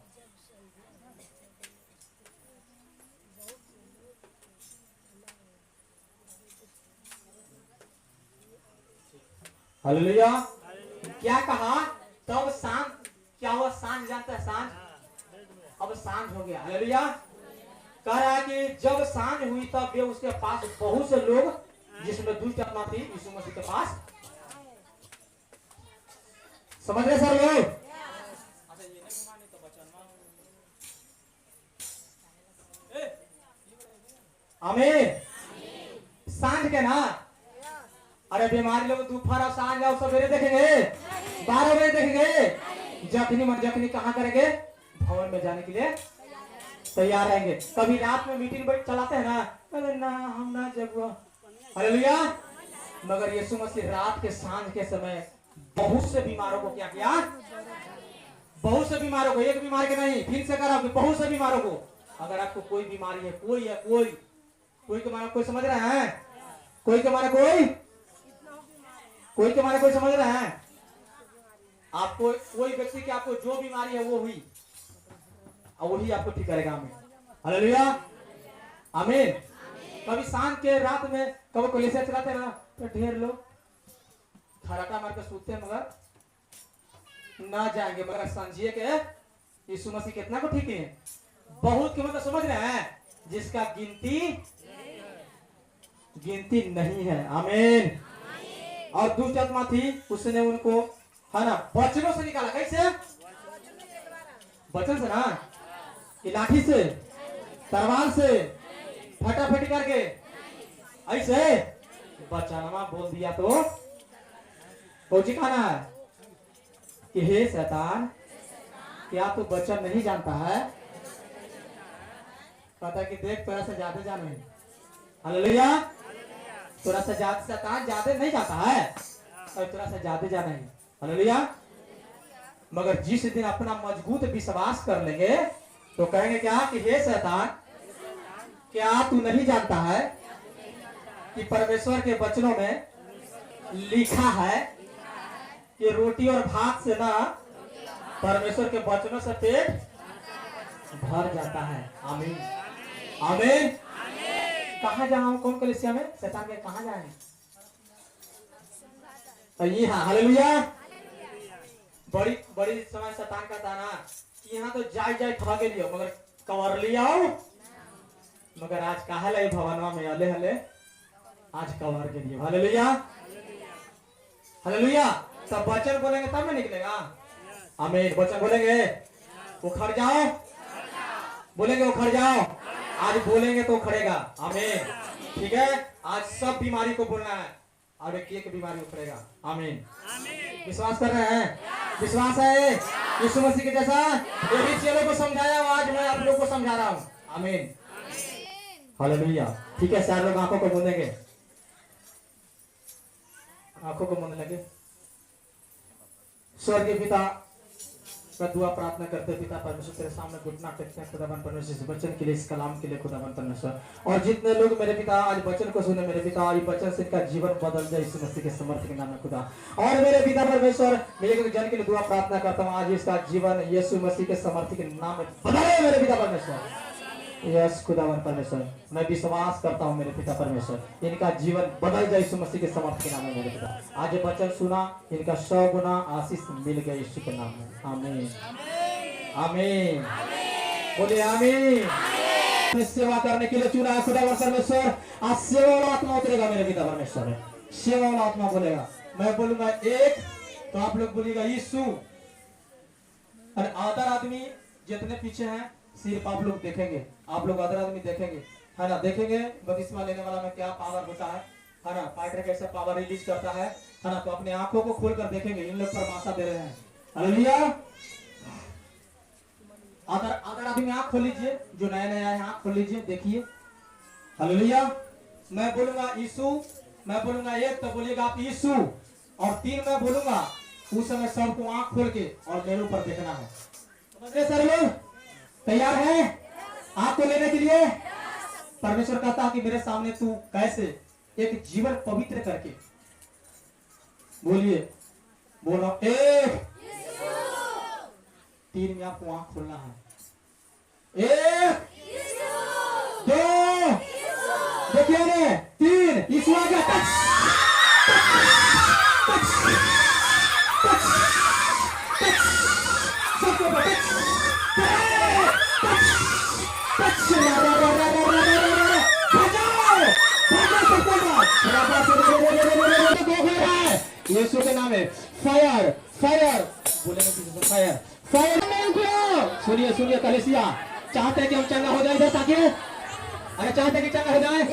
हालेलुया। क्या कहा? तब सांझ, क्या हुआ? सांझ जानते हैं? सांझ, अब सांझ हो गया। हालेलुया। कह रहा है कि जब सांझ हुई तब वे उसके पास बहुत से लोग जिसमें दुष्ट आत्मा थी यीशु मसीह के पास। समझ रहे सर लोग? आमीन। सांझ के ना, अरे बीमारी लोग दोपहर और सांझ और सवेरे देखेंगे, 12 बजे देखेंगे। जखनी कहाँ करेंगे? भवन में जाने के लिए तैयार रहेंगे। कभी रात में मीटिंग बैठ चलाते हैं ना, अरे ना हम ना जगुआ। हालेलुया। मगर यीशु मसीह रात के सांझ के समय बहुत से बीमारों को क्या किया? बहुत से बीमारों को, एक बीमारी के नहीं, फिर से करा, बहुत से बीमारों को। अगर आपको कोई बीमारी है, कोई है, कोई के मारे कोई समझ रहे हैं? कोई के मारे कोई के मारे कोई समझ रहे हैं? आपको कोई व्यक्ति की आपको जो बीमारी है वो हुई, और वही आपको ठीक करेगा। आमीन। हालेलुया। आमीन। कभी शाम के रात में कभी कलीसिया चलाते ना, तो ढेर लोग खराटा मार के सोते हैं, मगर ना जाएंगे। मगर समझिए के यीशु मसीह कितना को ठीक है? बहुत की मतलब समझ रहे हैं? जिसका गिनती गिनती नहीं है। आमीन। और दुष्ट आत्मा थी, उसने उनको है ना वचनों से निकाला। कैसे? वचन से ना, कि लाठी से, तलवार से, फटाफटी करके, ऐसे बचनमा बोल दिया तो फौजी खाना है कि हे शैतान, क्या तू वचन नहीं जानता है? पता कि देख थोड़ा सा ज्यादा जाने। हालेलुया। थोड़ा सा ज्यादा शैतान ज्यादा नहीं जाता है और थोड़ा सा ज्यादा जाना है। हालेलुया। मगर जिस दिन अपना मजबूत विश्वास कर लेंगे तो कहेंगे क्या कि हे शैतान, क्या तू नहीं जानता है कि परमेश्वर के वचनों में लिखा है कि रोटी और भात से ना परमेश्वर के वचनों से पेट भर जाता है। आमीन। आमीन। कहाँ जाऊं? कौन कलीसिया में? शैतान के कहाँ जाएंगे? ये हाँ, हालेलुया। बड़ी बड़ी समय शैतान का दाना कि यहाँ तो जाय जाय भागे लियो, मगर कवर लियाओ। मगर आज कहा लाई भवनवा में हले हले आज कवर के लिए। हालेलुया। हालेलुया। सब वचन बोलेंगे तब में निकलेगा। आमीन। वचन बोलेंगे उखड़ जाओ, बोलेंगे उखड़ जाओ। आज बोलेंगे तो उखड़ेगा। आमीन। ठीक है। आज सब बीमारी को बोलना है और एक बीमारी उखड़ेगा। आमीन। विश्वास कर रहे हैं? विश्वास है यीशु मसीह के जैसा? यही चेलों को समझाया, आज मैं आप लोग को समझा रहा हूँ। आमीन। हालेलुया। ठीक है, सारे लोग आंखों को मूंदेंगे, आंखों को मूंदने लगे। स्वर्गीय पिता का दुआ प्रार्थना करते पिता परमेश्वर तेरे सामने घुटना टेकते हैं खुदावन परमेश्वर, इस वचन के लिए, इस कलाम के लिए खुदावन परमेश्वर। और जितने लोग मेरे पिता आज वचन को सुने मेरे पिता, आज वचन से इनका जीवन बदल जाए यीशु मसीह के समर्थ के नाम में खुदा। और मेरे पिता परमेश्वर मैं एक जन के लिए दुआ प्रार्थना करता हूँ, आज इसका जीवन यीशु मसीह के समर्थ के नाम में बदले मेरे पिता परमेश्वर। यस खुदावन परमेश्वर, मैं विश्वास करता हूँ मेरे पिता परमेश्वर, इनका जीवन बदल जाए यीशु मसीह के समर्थ के नाम में मेरे पिता। आज ये वचन सुना, इनका 100 गुना आशीष मिल गया यीशु के नाम में। आमीन। आमीन। बोले आमीन। सेवा करने के लिए चुना है खुदावन परमेश्वर। आज सेवा वाला आत्मा उतरेगा मेरे पिता परमेश्वर, सेवा वाला आत्मा बोलेगा। मैं बोलूंगा एक तो आप लोग बोलिएगा यीशु। और आदर आदमी जितने पीछे हैं सिर्फ आप लोग देखेंगे, आप लोग अदर आदमी देखेंगे, है ना? देखेंगे बपतिस्मा लेने वाला में क्या पावर होता है ना? फाइटर कैसे पावर रिलीज करता है ना? तो अपने आंखों को खोलकर देखेंगे, इन लोग परमाशा दे रहे हैं। हालेलुया। अदर आदमी आंख खोल लीजिए, जो नया नया है आंख खोल लीजिए, देखिए। हालेलुया। मैं बोलूंगा यीशु, मैं बोलूंगा एक तो बोलिएगा आप यीशु, और 3 मैं बोलूंगा, उस समय सबको आंख खोल के और मेरे ऊपर देखना है। समझ रहे सर लोग? तैयार है आपको लेने के लिए? परमेश्वर कहता है कि मेरे सामने तू कैसे एक जीवन पवित्र करके बोलिए, बोलो 1 3 में आपको आंख खोलना है। 1 2 देखिए ने 3 यीशु आ गया। टच टच टच टच सबको टच यीशु के नाम है। फायर फायर बोलेंगे पीछे से फायर फायर। सुनिए सुनिए कलीसिया, चाहते हैं कि हम चंगा हो जाए इधर ताकि, अरे चाहते हैं कि चंगा हो जाए।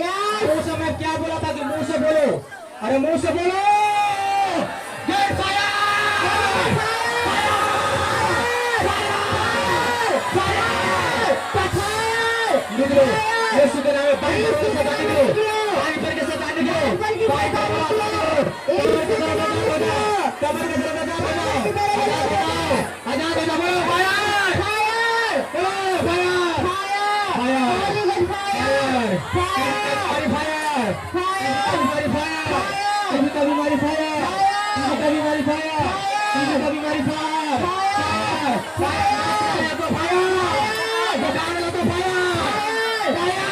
मुंह से मैं क्या बोला था कि मुंह से बोलो, अरे मुंह से बोलो निकलो यीशु के नाम में। बाइक करके शैतान निकलो, बाइक करके शैतान निकलो, बाइक कमर के साथ आजाद हो जाओ। Fire fire fire fire fire fire fire fire fire कभी मारी फायर, कभी मारी फायर, कभी मारी फायर फायर तो फायर दुकान लो तो फायर फायर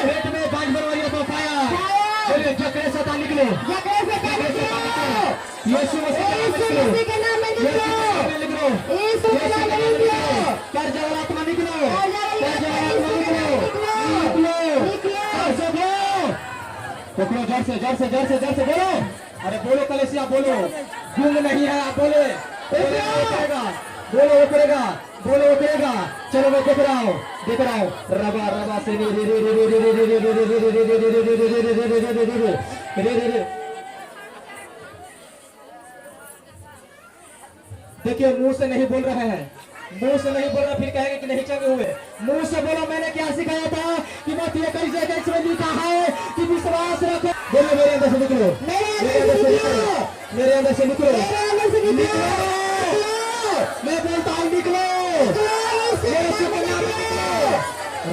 पेट में 5 बनवाइए तो फायर। बोलिए जकरे शैतान निकलो, जकरे शैतान निकलो, यीशु मसीह के नाम में निकलो, यीशु के नाम में निकलो। कर्ज वाला आत्मा निकलो, कर्ज वाला आत्मा निकलो, निकलो निकलो सब बोलो जोर से जोर से जोर से जोर से बोलो। अरे बोलो कलेसिया बोलो, गूंग नहीं है आप बोले, बोले वो करेगा, बोलो वो करेगा, बोलो वो करेगा। चलो मैं देख रहा हूँ रबा रबा से रे रे रे रे रे रे रे रे रे रे रे रे रे रे रे रे। देखिए मुंह से नहीं बोल रहे हैं, मुंह से नहीं बोल रहे, फिर कहेंगे कि नहीं चंगे हुए। मुंह से बोलो मैंने क्या सिखाया था कि मत ये कई जगह इसमें लिखा है कि विश्वास रखो। बोलो मेरे अंदर से निकलो, मेरे अंदर से निकलो, मेरे अंदर से निकलो, मैं बोलता हूँ निकलो, मेरे से निकलो।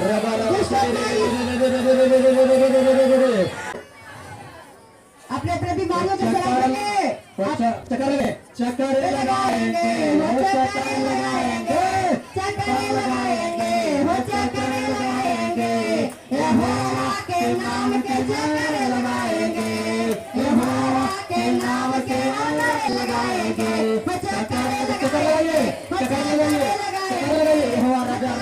रबा रबा अपने अपने बीमारियों को चक्कर लगाएंगे, चक्कर लगाएंगे, चक्कर लगाएंगे, चक्कर लगाएंगे, यहोवा के नाम के चक्कर लगाएंगे, यहोवा के नाम के चक्कर लगाएंगे, चक्कर लगाएंगे, चक्कर लगाएंगे, यहोवा राजा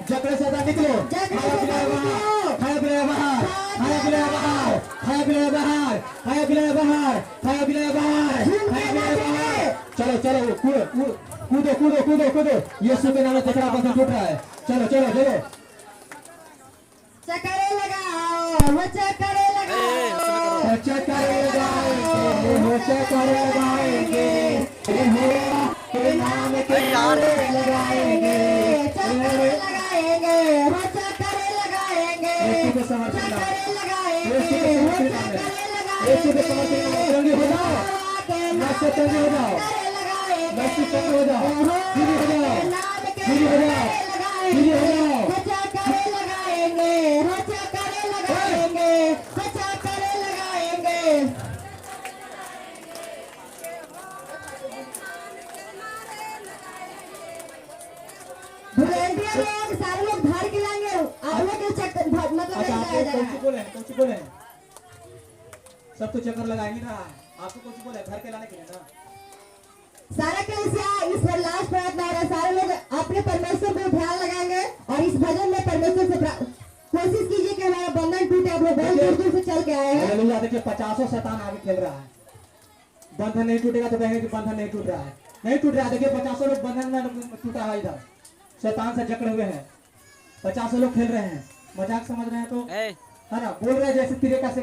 जकड़े से निकलो, खाया पिलाया बाहर, खाया पिलाया बाहर, खाया पिलाया बाहर, खाया पिलाया बाहर, खाया पिलाया बाहर, खाया पिलाया बाहर, खाया पिलाया बाहर। चलो चलो कूदो कूदो कूदो कूदो कूदो, यीशु के नाम में तेरा बंधन टूट रहा है। चलो चलो चलो चक्कर लगाओ, चक्कर लगाओ, चक्कर लगाएंगे, चक्कर लगाएंगे, यहोवा के नाम के नारे लगाएंगे, चक्कर लगाएंगे, चक्कर लगाएंगे, यीशु के समर्थन में, यीशु के समर्थन में, यीशु के समर्थन में चंगे हो जाओ, नष्ट चंगे हो जाओ, नष्ट चंगे हो जाओ, फ्री हो जाओ, फ्री हो जाओ, फ्री हो जाओ। चक्कर लगाएंगे, चक्कर लगाएंगे, चक्कर लगाएंगे। वॉलंटियर लोग सारे लोग भर के लाएंगे, आप लोग के चक्कर मतलब अच्छा आप लोग कौन सी बोले, कौन सी बोले? सब तो चक्कर लगाएंगे ना, आपको कौन सी बोले घर के लाने के लिए ना? सारा कलिसिया इस पर लास्ट प्रार्थना है, सारे लोग अपने परमेश्वर पे ध्यान लगाएंगे और इस भजन में परमेश्वर से कोशिश कीजिए कि हमारा बंधन टूटे। आप लोग बहुत दूर दूर से चल के आए हैं। हालेलुया। देखिए 50 शैतान आगे खेल रहा है, बंधन नहीं टूटेगा तो कहेंगे कि बंधन नहीं टूट रहा है, नहीं टूट रहा है। देखिए 50 लोग बंधन में टूटा है, इधर शैतान से जकड़े हुए हैं, 50 लोग खेल रहे हैं, मजाक समझ रहे हैं तो है ना, बोल रहे हैं जैसे तरीका से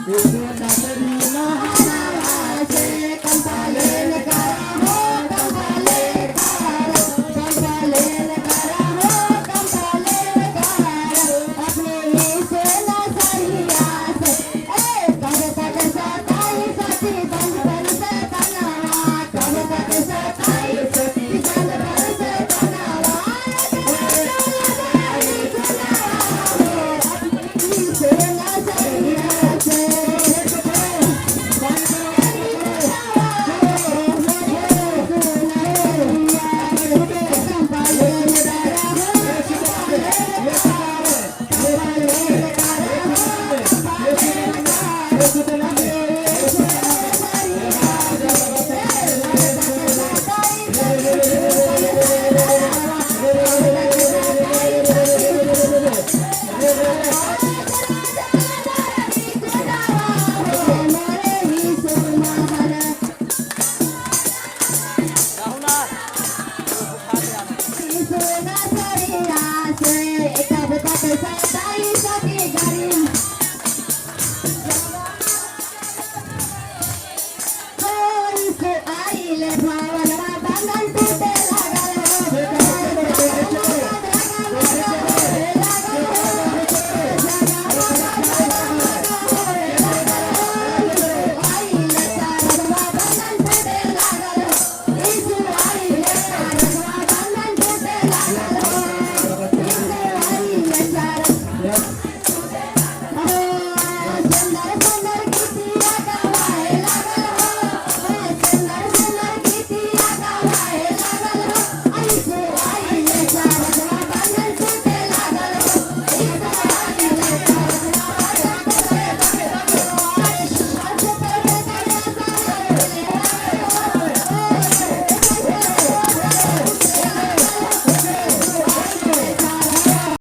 It's अंगन